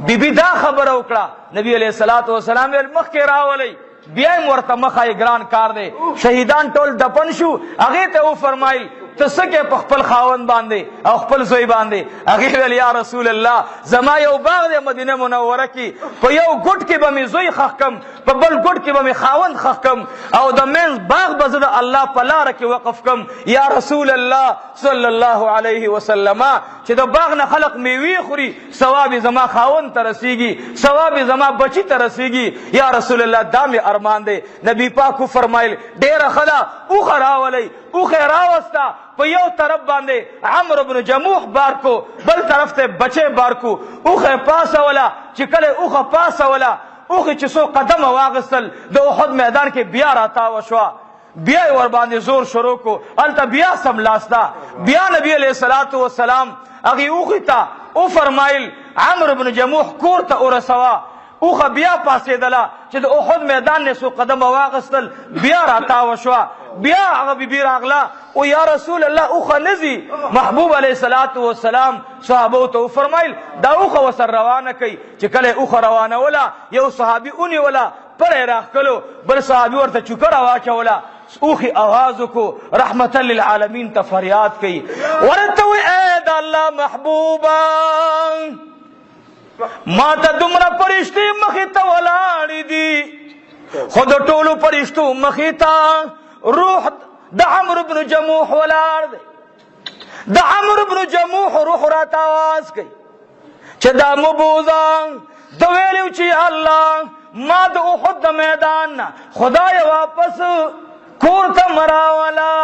بی بی دا خبر وکړه. نبی علیہ الصلوۃ والسلام مخ کې راولي، بیا ورته مخای ګران کار دی. شهیدان ټول دفن شو، هغه ته و فرمایل ته سکه په خپل خاون باندې او خپل زوی باندې. هغه ویل یا رسول الله زما یو باغ د مدینه منوره کې په یو ګټ کې به می زوی خخ کم، په بل ګټ کې به می خاون خخ کم، او د منځ باغ به زه د الله په لار کې وقف کم. یا رسول الله صلی الله علیه وسلم چې د باغ نه خلق میوه خوري ثواب زما خاون ته رسیږي، ثواب زما بچی ته رسیږي. یا رسول الله دا می ارمان دی. نبی پاک فرمایل ډیره خلا او خراولي او خراوستا په یو طرف باندې عمرو بن جموح بار کو، بل طرف ته بچے بار کو. اوخه پاسه ولا چې کله اوخه پاسه ولا اوخه چې سو قدم واغسل د احد میدان کې بیا راتا وشوا، بیا ور باندې زور شروع کو. الته بیا سم لاستا، بیا نبی علیہ الصلوۃ والسلام هغه اوخه تا او فرمایل عمرو بن جموح کور ته ورسوا. اوخه بیا پاسې دلا چې د احد میدان نه سو قدم واغسل بیا راتا وشوا. بیا هغه بی بی راغله او یا رسول الله اوخه نزي. محبوب علیہ الصلوۃ والسلام صحابه ته فرمایل دا اوخه وسر روانه کوي. چې کله اوخه روانه ولا یو صحابي اونې ولا پر راخلو، بل صحابي ورته چوکړه واچولا. اوخي आवाज کو رحمتا للعالمین ته فریاد کوي، ورته وی اے د الله محبوبا ما ته دومره فرشتي مخې ته ولاړې دي، خود ټولو فرشتو مخې ته روح د عمرو بن جموح ولاړ دی. د عمرو بن جموح روح راته आवाज کوي چې دا مبوزان د ویلو چې الله ما د احد د میدان خدای واپس کور ته مراولا.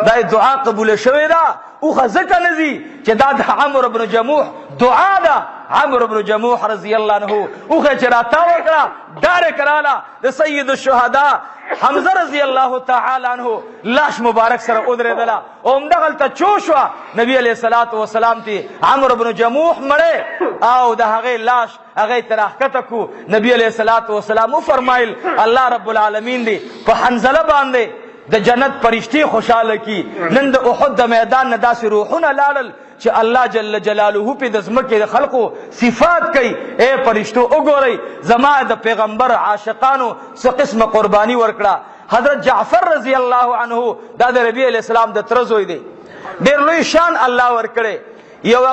دا دعا قبول شوی دا اوخه ځکه نه ځي چې دا د عمرو بن جموح دعا ده. عمرو بن جموح رضی الله عنه اوخه چې راتاو کړه ډاره کراله د سید الشهدا حمزه رضی الله تعالی عنہ لاش مبارک سره ودرېدله او همدغلته چوشوه نبی علیہ الصلوۃ والسلام تی عمرو بن جموح مړی او د هغې لاش هغې ته راښکته کو. نبی علیہ الصلوۃ والسلام وفرمایل الله رب العالمین دی په حنظله باندې د جنت پرشتي خوشاله کی. نن د احد د میدان نه داسې روحونه لاړل چې الله جل جلاله په د ځمکې د خلقو صفات کوي. اے پرشتو وګورئ زما د پیغمبر عاشقانو څه قسمه قرباني ورکړه. حضرت جعفر رضی الله عنه دا د نبی علیہ السلام د تره زوی دی. ډېر لوی شان الله ورکړی. یوه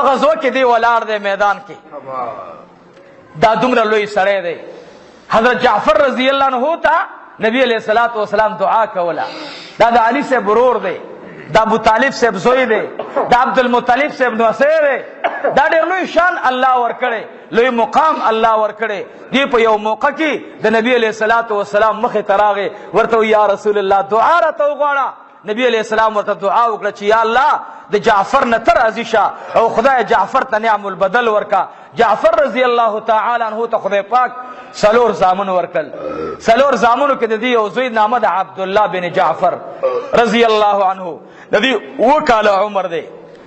غزوه کې دی ولاړ دی میدان کې. دا دومره لوی سړی دی. حضرت جعفر رضی اللہ عنہ تا نبی علیہ الصلوۃ والسلام دعا کولا. دا د علی سے برور دی، دا ابو طالب سے زوی دی، دا عبد المطلب سے نصیر دی. دا ډېر لوی شان الله ورکړي، لوی مقام الله ورکړي. دی په یو موقع کې د نبی علیہ الصلوۃ والسلام مخې ته راغی ورته یا رسول الله دعا راته وغواړه. نبی علیہ السلام ورته دعا وکړه چې یا الله د جعفر نه ته راضي شه او خدای جعفر ته نعم البدل ورکا. جعفر رضی الله تعالی عنہ ته خدای پاک سلور زامن ورکل. سلور زامنو کې د دې یو زوی نامه د عبدالله بن جعفر رضی الله عنه د دې 2 کاله عمر دی.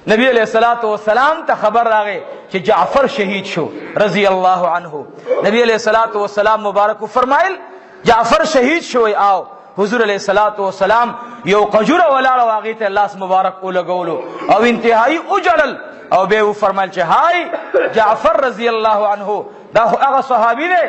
نبی علیہ الصلوۃ والسلام ته خبر راغی چې جعفر شهید شو رضی الله عنه. نبی علیہ الصلوۃ والسلام مبارک فرمایل جعفر شهید شوی. او حضور علیہ الصلوۃ والسلام یو قجوره ولاړه واغې ته لاس مبارک ولګولو او انتهایی وجړل او به فرمایل چې هاي جعفر رضی الله عنه دا هغه صحابي دی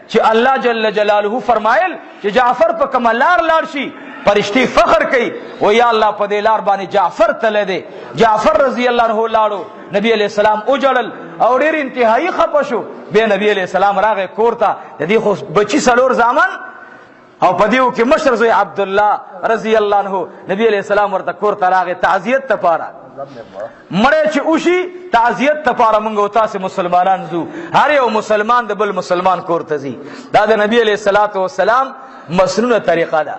چې الله جل جلاله فرمایل چې جعفر په کومه لار لاړ شي فرشتي فخر کوي و یا الله په دې لار باندې جعفر تله دی. جعفر رضی الله عنه لاړو نبی علیہ السلام وجړل او ډېر انتهایی خپه شو. به نبی علیہ السلام راغی کور ته د دې خو بچی سلور زامن او په دیو کې مشر زوی عبدالله رضی الله عنه. نبی علیہ السلام ورته کور ته راغی تعزیت لپاره. مړی چې وشي تعزیت لپاره موږ او تاسې مسلمانان ځو. هر یو مسلمان د بل مسلمان کور ته ځي. دا د نبی علیہ الصلوۃ والسلام مسنونه طریقه ده.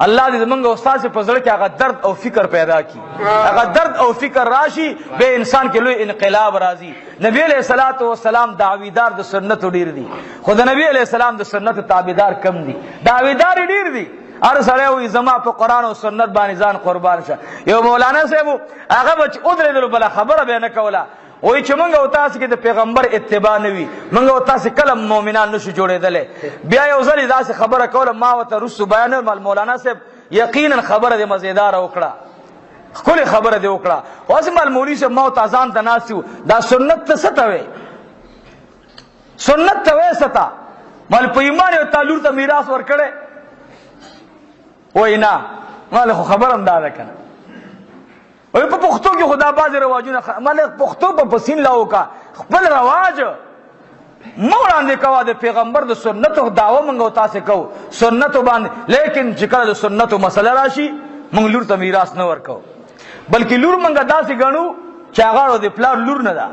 الله دې زمونږ او ستاسې په زړه کې هغه درد او فکر پیدا کړي. هغه درد او فکر راشي به انسان کې لوی انقلاب راځي. نبی علیہ الصلوۃ والسلام دعویدار د سنتو ډیر دي خو د نبی علیہ السلام د سنتو تابعدار کم دي. دعویدار ډیر دي. هر سړی وایي زما په قرآن او سنت باندې ځان قربان شه. یو مولانا صاحب هغه به چې ودرېدلو بله خبره به یې نه کوله. وایي چې موږ او تاسې کې د پیغمبر اتباع نه وي موږ او تاسې کله مؤمنان نشو جوړېدلی. بیا یو ځل یې داسې خبره کوله ما ورته وروستو بیانوم مولانا صاحب یقینا خبره دې مزیداره وکړه ښکلې خبره دې وکړه. اوس مال مولوي صاحب ما ورته اذان ته ناست یو دا سنت ته څه ته وایي سنت ته وایي څه ته مال په ایمان یو تا لور ته میراث ورکړی وایي نه مال خو خبره هم دا ده که نه وایي په پښتو کې خو دا بعضې رواجونه مال پښتو په پسین لا وکړه خپل رواج مه وړاندې کوه. د پیغمبر د سنتو دعوه موږ او تاسې کوو سنتو باندې لیکن چې کله د سنتو مسله راشي موږ لور ته میراث نه ورکوو بلکې لور موږ داسې ګڼو چې هغه د پلار لور نه ده.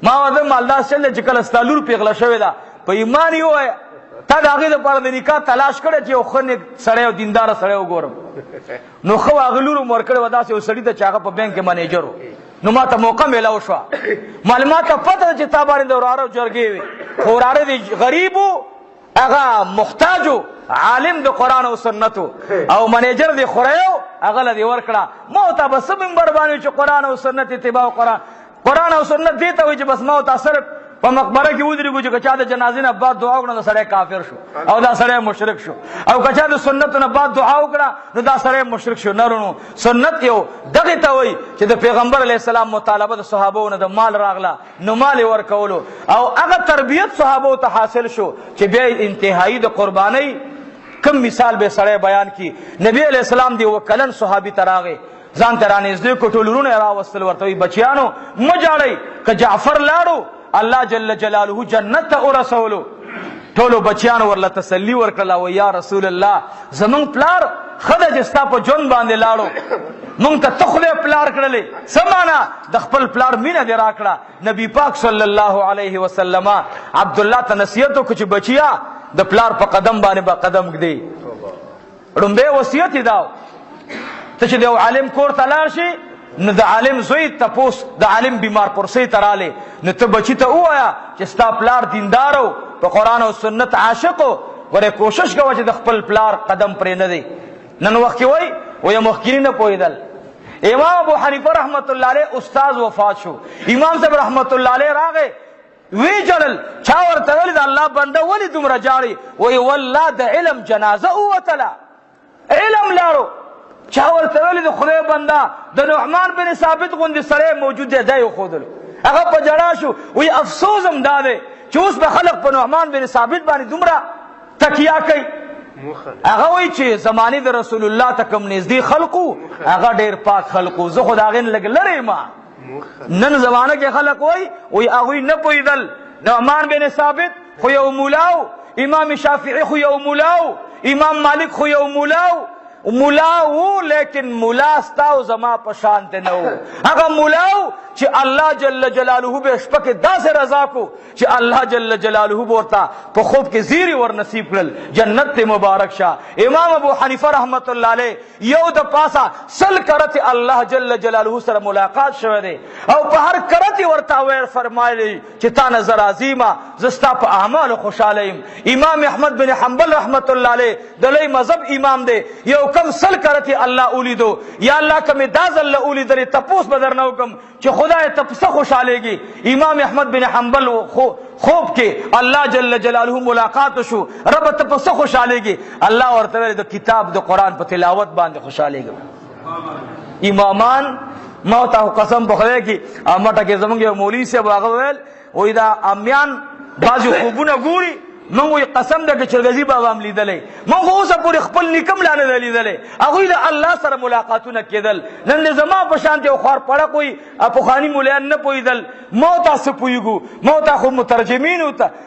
ما ورته مالدار چل دی چې کله ستا لور پیغله شوې ده په ایمان یې ووایه تا د هغې دپاره د نکاح تلاش کړی چې یو ښه نیک سړی او دینداره سړی وګورم نو ښه هغه لور هم ورکړې وه داسې یو سړي ته چې هغه په بینک کې منیجر و. نو ما ته موقع میلاو شوه معلومات ته پته ده چې تا باندې د وراره جرګې وې خو وراره دې غریب و هغه محتاج و عالم د قرآن او سنتو او منیجر دې خوریو هغه له دې ورکړه. ما ورته به څه منبر باندې چې قرآن او سنت اتباع قرآن او سنت دې ته وایي چې بس ما ورته صرف په مقبره کې ودرېږو چې که چا د جنازې نه بعد دعا وکړه نو سړی کافر شو او دا سړی مشرک شو او که چا د سنتو نه بعد دعا وکړه نو دا سړی مشرک شو. نو سنت یو دغې ته وایي چې د پیغمبر علیه السلام مطالبه د صحابو نه د مال راغله نو مال یې ورکولو او هغه تربیت صحابو ته حاصل شو چې بیا انتهایی د قربانۍ کم مثال به سړی بیان کی. نبی علیہ السلام دی وکلن صحابي ته راغی ځان ته رانږدې کړو ټول وروڼه یې راوستل ورته وایي بچیانو مه جاړئ که جعفر لاړو الله جل جلاله جنت ته ورسولو. ټولو بچیانو ورله تسلي ورکړله و یا رسول الله زمونږ پلار ښه ده چې ستا په ژوند باندې لاړو مونږ ته ته خدای پلار کړلې څه معنا د خپل پلار مینه دې راکړه. نبی پاک صلی الله علیه وسلم عبدالله ته نصیحت وکړو چې بچیا د پلار په قدم باندې به قدم ږدې ړومبه وصیت داو ته چې د عالم کور ته لاړ شي نو د عالم زوی تپوس د عالم بیمار پرسي تراله نو ته بچی ته وایا چې ستا پلار دیندارو په قران او سنت عاشقو ورې کوشش کوه چې د خپل پلار قدم پرې نه دی. نن وخت وای وای مخکینی نه پویدل. امام ابو حنیفه رحمت الله علیه استاد وفات شو. امام صاحب رحمت الله علیه راغه وی جلل چا ورته ویل د الله بنده ولی دومره جاړي وای والله د علم جنازه وتلا علم لارو چا ورته ویل د خدای بنده د نعمان بن ثابت غوندې سره موجود دی دای خودل هغه په جړا شو وی افسوس هم داده چې اوس به خلق په نعمان بن ثابت باندې دومره تکیا کوي. هغه وای چې زمانه د رسول الله تکم نږدې خلقو هغه ډیر پاک خلقو زه خداغین لګ لری ما نن زمانه کې خلق وای هغه نه پویدل نعمان بن ثابت خو یو مولاو امام شافعی خو یو مولاو امام مالک خو یو مولاو مولاو لیکن مولا ستاو زما پشان ته نو هغه مولاو چې الله جل جلاله به شپه کې داسې رضا کو چې الله جل جلاله ورته په خوب کې زیری ور نصیب کړل جنت ته مبارک شه. امام ابو حنیفه رحمت الله علیه یو د پاسا سل کرته الله جل جلاله سره ملاقات شوه دی او په هر کرته ورته ویر فرمایلی چې تا نظر عظیمه زستا په اعمال خوشاله يم. امام احمد بن حنبل رحمت الله علیه د لوی مذهب امام دی یو کم سل کرته الله اولیدو یا الله کم دازل اولیدل تپوس بدر نو کم چې خدای ته څه خوشالهږي. امام احمد بن حنبل خوب کې الله جل جلاله ملاقات شو رب ته څه خوشالهږي الله ورته د کتاب د قران په تلاوت باندې خوشالهږي. امامان موت او قسم په خدای کې امټه کې زمونږ یو مولوی صاحب هغه ویل وای دا امیان بازو خوبونه ګوري مونږ وی قسم د چرګزی بابا هم لیدلې مونږ اوسه پورې خپل نکم لاله لیدلې هغه د الله سره ملاقاتونه کېدل. نن زما په شان ته خور پړه کوئی افغانی مولیان نه پویدل موت اس پویګو موت خو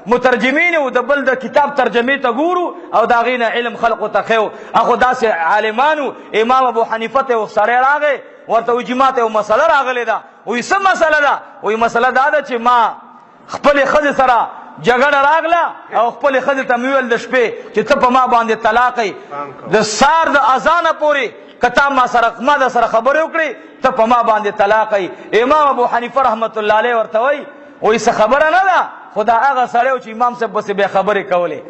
مترجمین او د بل د کتاب ترجمه ته ګورو او دا غینه علم خلق ته خو هغه داسې عالمانو. امام ابو حنیفه ته سره راغې ورته جماعت او مسله راغله دا وې سم مسله دا وې مسله دا ده چې ما خپل خځه سره جګړه راغله او خپل خځه ته ویل د شپې چې ته په ما باندې طلاقې د سار د اذان پورې کته ما د سره خبرې وکړي ته په ما باندې طلاقې. امام ابو حنیفه رحمت الله علیه ورته وای څه خبره نه ده خدا هغه سره چې امام صاحب بس به خبرې کولې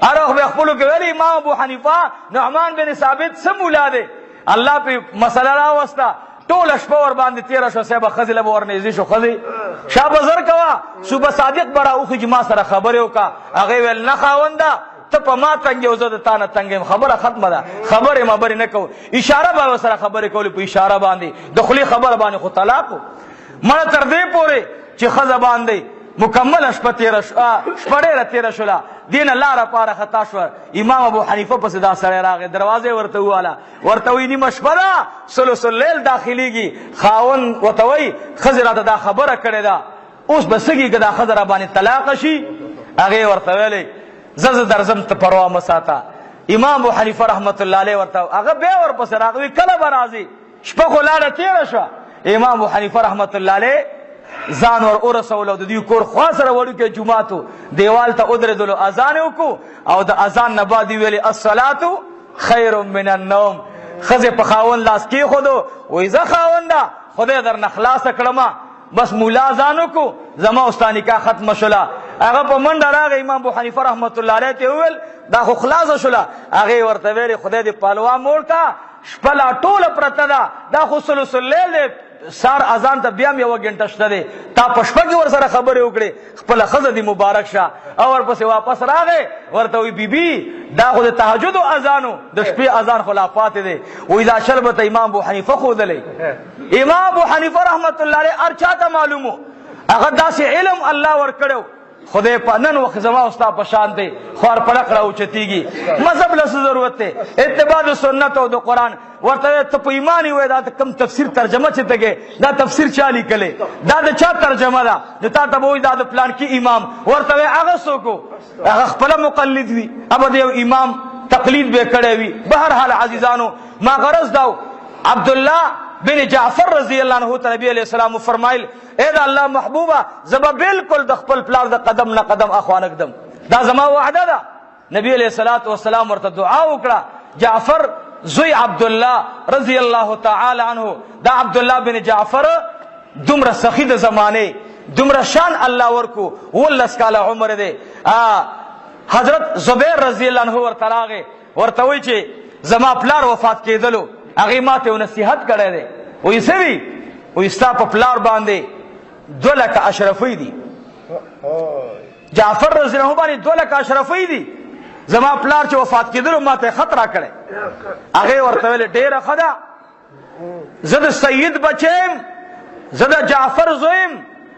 هغه به خپل کې ویلي امام ابو حنیفه نعمان بن ثابت سم ولاده الله په مسله راوستا ټول شپه ور باندې تیر شو صاحب خزله ور نږدې شو خزي شابزر کوا صبح صادق برا او خجما سره خبره وکا هغه ول نه خاوندا ته په ما څنګه وزد تا نه څنګه خبره ختمه ده خبره مبر نه کو اشاره به سره خبره کول په اشاره باندې دخلي خبر باندې خو طلاق مړه تر دې پوره چې خزه باندې مکمل شپه تیر شو شپه تیر شولا دین لاره پاره خطا شو. امام ابو حنیفه پس دا سره راغی دروازه ورته واله ورته وی نیمه شپه ثلث الليل داخليږي خاون وتوي خزره دا خبره کړی دا اوس بسګي کدا خزره باندې طلاق شي هغه ورته ویلې زز درزم ته پروا مساتا. امام ابو حنیفه رحمت الله علیه ورته هغه به ور پس راغی کله برازي شپه خلاړه تیر شو. امام ابو حنیفه رحمت الله علیه ځان ور رسول او د دې کور خاصره وړو کې جمعاتو دیوال ته ودرېدلو اذان وکړو او د اذان نه بعد ویلي الصلاه خیر من النوم. خزه په خاون لاس کې خودو وې ځه خاوندا خدای در نخلاص کړما بس مولا ځانو کو زما استانی کا ختم شولا هغه په منډه راغی. امام ابو حنیفه رحمت الله علیه ته ویل دا خو خلاص شولا هغه ورته ویل خدای دې پالوا مور کا شپلا ټوله پرته دا خو ثلث الليل سار اذان ته بیا یو غنټه شته تا پښپګي ور سره خبرې وکړي خپل خزه دی مبارک شه او ورپسې واپس راغی ورته وی بیبي دا خو د تهجد اذانو د شپې اذان خلافات دی وې دا شربت امام ابو حنیفه خو دلې. امام ابو حنیفه رحمت الله علیه ارچاته معلومو هغه داسې علم الله ور کړو خدای په نن وخت زما استا په شان دی خور پړق راو چتیږي مذهب له ضرورت ته اتباع د سنت او د قران ورته ته په ایمان وي دا کم تفسیر ترجمه چتهګه دا تفسیر چالي کله دا د چا ترجمه ده د تا ته وای دا د پلان کې امام ورته هغه سوکو هغه خپل مقلد وي ابد یو امام تقلید به کړی وي. بهر حال عزیزانو ما غرض داو عبد الله بن جعفر رضی اللہ عنہ ته نبی علیہ السلام فرمایل اے دا الله محبوبہ زما بالکل د خپل پلار د قدم نه قدم اخوان اقدم دا زما وعده ده. نبی علیہ الصلوۃ والسلام ورته دعا وکړه جعفر زوی عبد الله رضی الله تعالی عنہ. دا عبد الله بن جعفر دومره سخی د زمانه، دومره شان الله ورکو، ولس کاله عمر دی. حضرت زبیر رضی الله عنه ورته راغی، ورته وی چې زما پلار وفات کېدلو، هغه ماته نصیحت کړی دی. وی سوي وی ستا په پلار باندې 2 لکه اشرفی دي. جعفر رضی الله عنه باندې 2 لکه اشرفی دي. زما پلار چې وفات کېدلو ماته خط را کړی. هغه ورته ویل ډیره خدا، زه د سید بچیم، زه د جعفر زویم،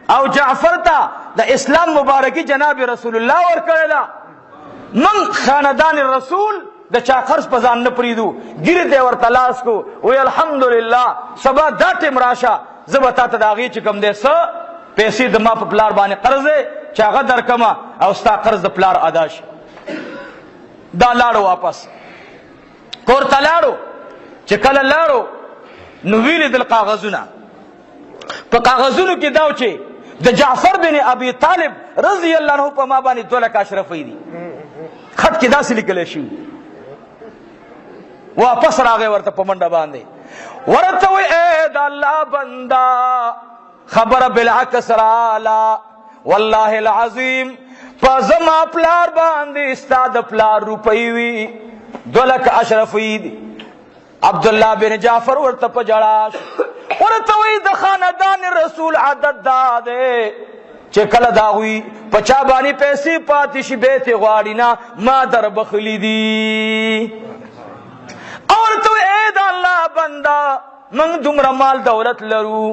او جعفر ته د اسلام مبارکی جناب رسول الله ورکړی ده. من خاندان رسول د چا قرض په ځان نه پریدو. ګیرې ته ورته لاس کو، وی الحمدلله سبا دا ټیم راشه، زه به تا ته د هغې چې کوم دی څه پیسې د ما په پلار باندې قرض دی چې هغه درکمه او ستا قرض د پلار ادا شي. دا لاړو واپس کور ته لاړو. چې کله لاړو نو ویلې دل کاغذونه، په کاغذونو کې دا چې د جعفر بن ابي طالب رضی الله عنه په ما باندې 2 لکه اشرفی دي. خط کې داسې لیکل شي. واپس راغی ورته په منډه باندې، ورته وی اے د الله بندا خبره بالعکس رااله، والله العظیم په زما پلار باندې ستا د پلار روپۍ وي 2 لکه اشرفی دي. عبد الله بن جعفر ورته په جړا ورته وی د خاندان رسول عادت دا ده چې کله دا وی په چا باندې پیسې پاتې شي بیت غواړي نه، ما در بخلی دي. ورته وی اے د الله بندا من دومره مال دولت لرو،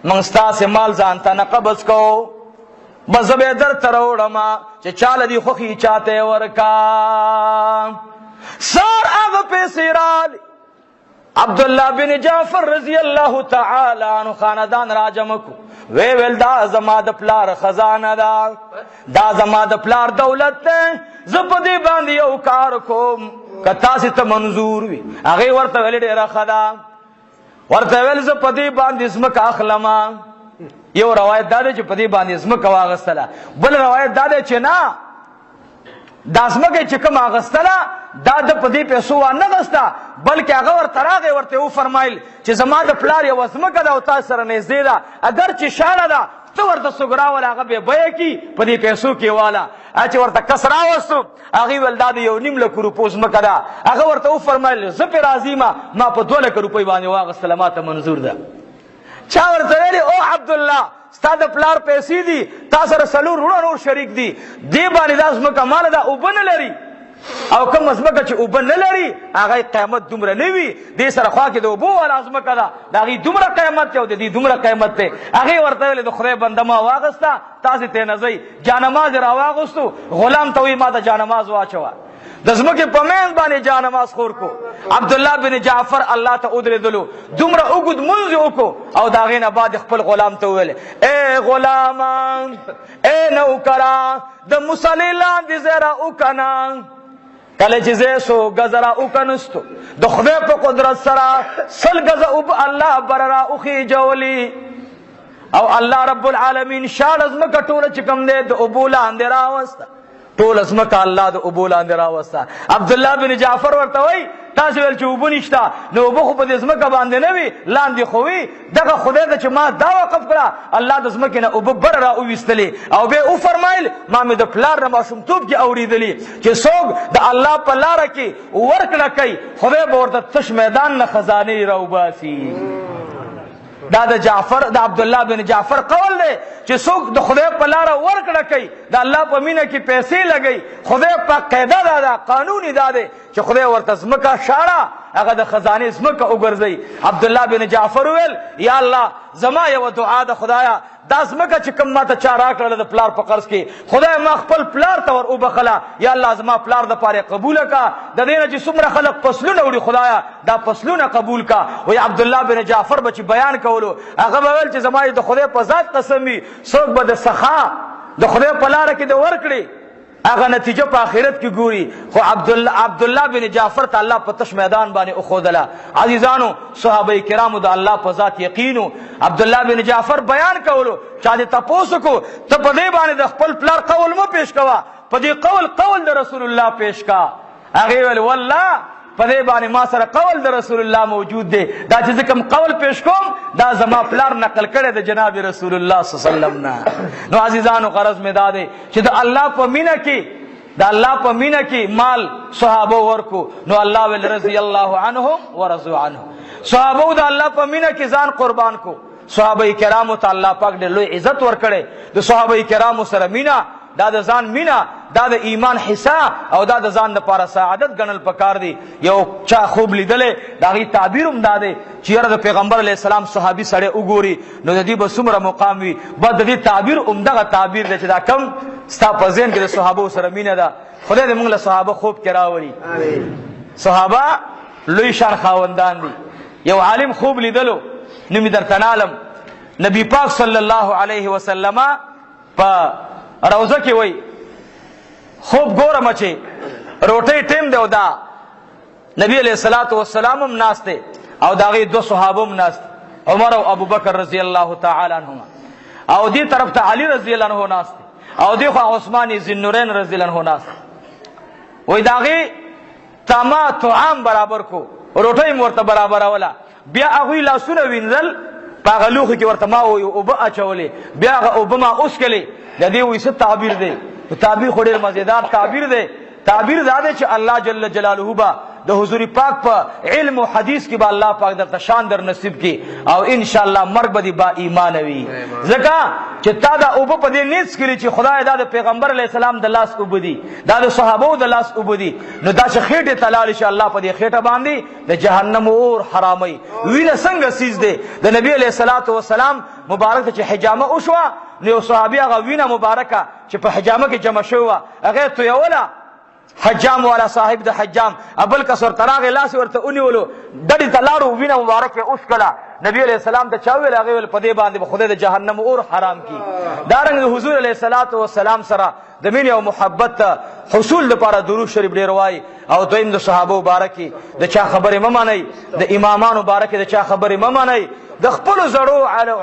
من ستاسې مال ځان ته نه قبض کو، بس زه به در ته راوړم چې چاله دي خوښي چاته ورکا. سار هغه پیسې راغلې. عبدالله بن جعفر رضی الله تعالی عنہ خاندان راجم کو، ویل دا زما د پلار خزانه ده، دا زما د پلار دولت ده، زه په دې باندې یو کار کوم که تاسې ته منظور وي. هغې ورته ویل ډېره ښه ده. ورته ویل زه په دې باندې ځمکه اخلم. یو روایت دا دی چې په دې باندې ځمکه واغستله، بل روایت دا دی چې نه دا ځمکه چې کوم اغستله دا د په دې پیسو وانه غسته، بلکې هغه ورته راغی ورته وفرمایل چې زما د پلار یوه ځمکه ده او تا سره نږدې ده، اگر چې شاړه ده ته ورته سګرا وله هغه بې بیه کي په دې پیسو کې واله. چې ورته کس راوستو هغې ویل دا د 1.5 لکه روپو ځمکه ده. هغه ورته وفرمایل زه پرې راضي ما په 2 لکه روپۍ باندې واغستله، ما ته منظور ده. چا ورته ویلې او عبدالله ستا د پلار پیسې دي، تا سره 4 وروڼه نور شریک دي، دې باندې دا ځمکه ماله ده، اوبه نه لري، او کومه ځمکه چې اوبه نه لري هغه قیمت دومره نه وي، دې سره خوا کې د اوبو والا ځمکه ده، د هغې دومره قیمت دی او د دې دومره قیمت دی. هغې ورته ویلې د خدای بنده ما واغسته، تاسې ته نه ځئ. جانماز یې راواغوستو، غلام ته وایي ما ته جانماز واچوه. د ځمکې په منځ باندې جانماز خور کو. عبدالله بن جعفر الله ته ودرېدلو، دومره اوږد مونځ یې وکړو او د هغې نه بعد خپل غلام ته وویل ای غلامان، ای نوکره، د مصلې لاندې ځای را وکنه. کله چې ځای څو ګزه را وکنستو، د خدای په قدرت سره 100 ګزه اوبه الله بره را وخېجولي او الله رب العالمین شاړه ځمکه ټوله چې کوم دی د اوبو لاندې راوسته، ټوله ځمکه الله د اوبو لاندې راوسته. عبدالله بن جعفر ورته وایي تاسې ویل چې اوبه نشته، نو اوبه خو په دې ځمکه باندې نه وي، لاندې خو وي. دغه خدای ته چې ما دا وقف کړه، الله د ځمکې نه اوبه بره را وویستلې او بیا وفرمایل ما مې د پلار نه ماشومتوب کې اورېدلي چې څوک د الله په لاره کې ورکړه کوي، خدای به ورته تش میدان نه خزانې راوباسي. دا د عبدالله بن جعفر قول دی چې څوک د خدای په لاره ورکړه کوي، د الله په مینه کې پیسې لګوي، خدای پاک قاعده دا ده، قانون یې دا دی چې خدای ورته ځمکه شاړه هغه د خزانې ځمکه وګرځوي. عبدالله بن جعفر ویل یا الله زما یوه دعا ده خدایه، دا ځمکه چې کوم ما ته چا راکړله د پلار په قرض کې، خدای ما خپل پلار ته ور وبخله، یا الله زما پلار دپاره قبوله کا، د دې نه چې څومره خلک فصلونه وړي خدایه دا فصلونه قبول کا. وایي عبدالله بن جعفر به چې بیان کولو هغه به ویل چې زما د خدای په ذات قسم وي، څوک به د سخا د خدای په لاره کې د ورکړي هغه نتیجه په آخرت کې ګوري. خو عبدالله بن جعفر ته الله په تش میدان باندې اخودله. عزیزانو صحابه کرامو د الله په ذات یقینو. عبدالله بن جعفر بیان کولو، چا دې تپوس کو ته په دې باندې د خپل پلار قول مه پیش کوه، په دې قول د رسول الله پیش کا. هغې ویل والله پدې باندې ما سره قول د رسول الله موجود دی، دا چې کوم قول پیش کوم دا زما پلار نقل کړی د جناب رسول الله صلی الله علیه وسلم نه. نو عزیزانو غرض مې دا دی چې د الله په مینه کې د الله په مینه کې مال صحابه ورکو، نو الله ول رضی الله عنهم ورضوا عنه. صحابه د الله په مینه کې ځان قربان کو. صحابه کرامو ته الله پاک ډېر لوی عزت ورکړي. د صحابه کرامو سره مینا دا د ځان مینا، دا د ایمان حصہ او دا د ځان لپاره سعادت ګڼل پکار دی. یو چا خوب لیدلې دا غي تعبیر هم دا دی چې یاره د پیغمبر علی السلام صحابي سره وګوري نو د دې به څومره مقام وي. بد د دې تعبیر عمدغه تعبیر دی چې دا کم ستا په ذهن کې د صحابه سره مینا ده. خدای دې موږ له صحابه خوب کې راولي. صحابه لوی شان خاوندان دي. یو عالم خوب لیدلو نو می درته نالم، نبی پاک صلی الله علیه وسلم په روزه کې وای خوب ګورم چې روټي ټیم دی او دا نبی علیہ الصلوۃ والسلام هم ناشته او داغه دو صحابه هم ناشته، عمر او ابوبکر رضی الله تعالی عنهما، او دې طرف ته علی رضی الله عنه ناشته او دې خو عثمان ذی رضی الله عنه ناشته. وای داغه تما طعام برابر کو، روټي مرته برابر ولا، بیا هغه لاسونه وینځل پاغلوخ کې ورته ما او به اچولې، بیا هغه او به ما اوس کړي. د دې وې څه تعبیر دی؟ تعبیر خو ډېر مزیدار تعبیر دی. تعبیر دا دی چې الله جل جلاله با د حضور پاک په علم او حدیث کې به الله پاک درته شان در نصیب کی او ان شاء الله مرګ به با ایمان وي. ځکه چې تا دا او په دې نیت کړی چې خدای دا د پیغمبر علی السلام د لاس وبدي، دا د صحابه د لاس وبدي، نو دا چې خېټه تلال شي الله په دې خېټه باندې د جهنم اور حرامي وینه څنګه سیز دی. د نبی علیہ الصلوۃ والسلام مبارک ته چې حجامه وشوه نو صحابي هغه وینه مبارکه چې په حجامه کې جمع شوه هغه تو یولا حجام والا صاحب د حجام ابل کسر تراغ لاس ورته اونیولو ډډی تلاړو وینه مبارکه اوس کلا نبی علیہ السلام ته چاویل هغه ول پدې باندې خدای د جهنم اور حرام کی. دارنګ حضور علیہ الصلوۃ والسلام سره د مینې او محبت حصول لپاره درود شریف ډیر وای او دویم د صحابه مبارکي د چا خبره ممنئ، د امامانو مبارکي د چا خبره ممنئ، د خپل زړو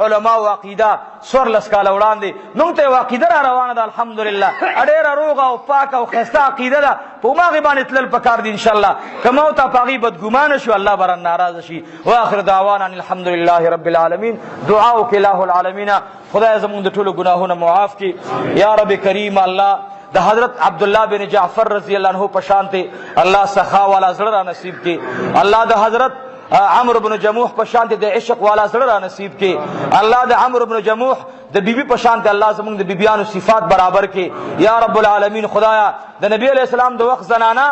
علماء او عقیده سور لسکاله وړاندې موږ ته عقیده را روانه ده الحمدلله، ډېر روغه او پاک او خسته عقیده ده په ما غیبان تلل پکار دي ان شاء الله. کمو ته پاغي بدګمان شو الله بر ناراض شي. واخر دعوانا الحمدلله رب العالمین. دعا او الہ العالمین خدای زموږ د ټولو ګناهونه معاف کړي یا رب کریم. الله د حضرت عبداللہ بن جعفر رضی اللہ عنہ پشانتے اللہ سخا والا زړه نصیب کی. اللہ د حضرت عمرو بن جموح پشانتے د عشق والا زړه نصیب کی. اللہ د عمرو بن جموح د بیبی پشانتے اللہ زمونږ د بیبیانو صفات برابر کی یا رب العالمین. خدایا د نبی علیہ السلام د وخت زنانا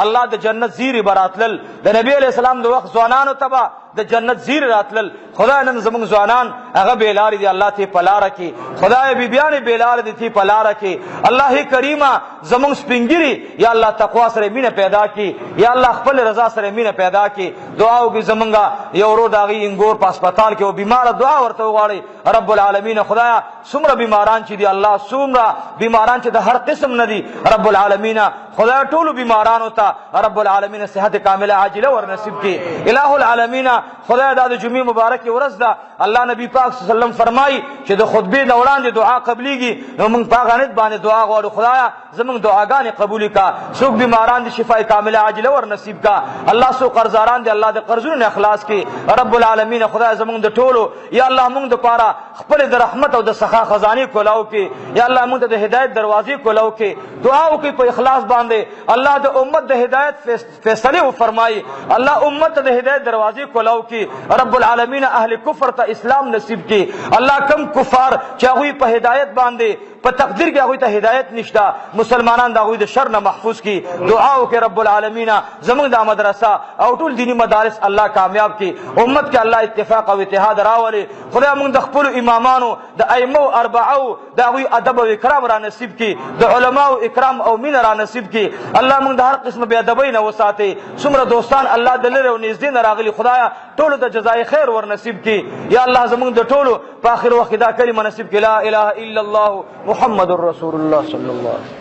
اللہ د جنت زیر براتلل، د نبی علیہ السلام د وخت ځوانانو تبا د جنت زیر راتلل. خدای نن زمونږ ځوانان هغه بیلار دي الله ته پلار کی، خدای بیبیان بیلار دي ته پلار کی. الله کریمه زمونږ سپینګری یا الله تقوا سره مینه پیدا کی، یا الله خپل رضا سره مینه پیدا کی. دعا وکي زمونږه یو ورو داغي انګور په هسپتال کې او بیمار دعا ورته وغواړي رب العالمین. خدایا څومره بیماران چې دي الله څومره بیماران چې د هر قسم نه دي رب العالمین، خدای ټول بیمارانو ته رب العالمین صحت کامله عاجله ور نصیب کی. الہ العالمین خدای دا د جمعې مبارک ورځ ده الله نبی پاک صلی الله علیه وسلم فرمایي چې د خطبې نه وړاندې دعا قبليږي، نو موږ په غانت باندې دعا غواړو خدایا زموږ دعاګانې قبول کا. څوک بیماران دي شفای کامله عاجله ور نصیب کا، الله څوک قرضداران دي الله د قرضونو نه اخلاص کی رب العالمین. خدای زموږ د ټولو یا الله موږ د پاره خپل د رحمت او د سخا خزانه کولاو کی، یا الله موږ د هدایت دروازې کولاو کی. دعا وکي په اخلاص باندې الله د امت د هدایت فیصله و فرمایي، الله امت د هدایت دروازې کولاو کی رب العالمین. اهل کفر ته اسلام نصیب کی، الله کم کفار چې هغه په هدایت باندې په تقدیر کې هغه ته هدایت نشتا مسلمانان دا هغه د شر نه محفوظ کی. دعا وکي رب العالمین زموږ د مدرسه او ټول دینی مدارس الله کامیاب کی، امت کې الله اتفاق او اتحاد راولي. خدای موږ د خپل امامانو د ائمه اربعو د هغه ادب او اکرام را نصیب کی، د علماو اکرام او مين را نصیب کی. الله موږ د هر قسم بے ادبی نه وساتي. څومره دوستان الله د لره او نږدې نه راغلي خدایا ټولو د جزای خیر ور نصیب کی. یا الله زموږ د ټولو په اخر وخت دا کلمه نصیب کی لا اله الا الله محمد رسول الله صلی الله علیه وسلم.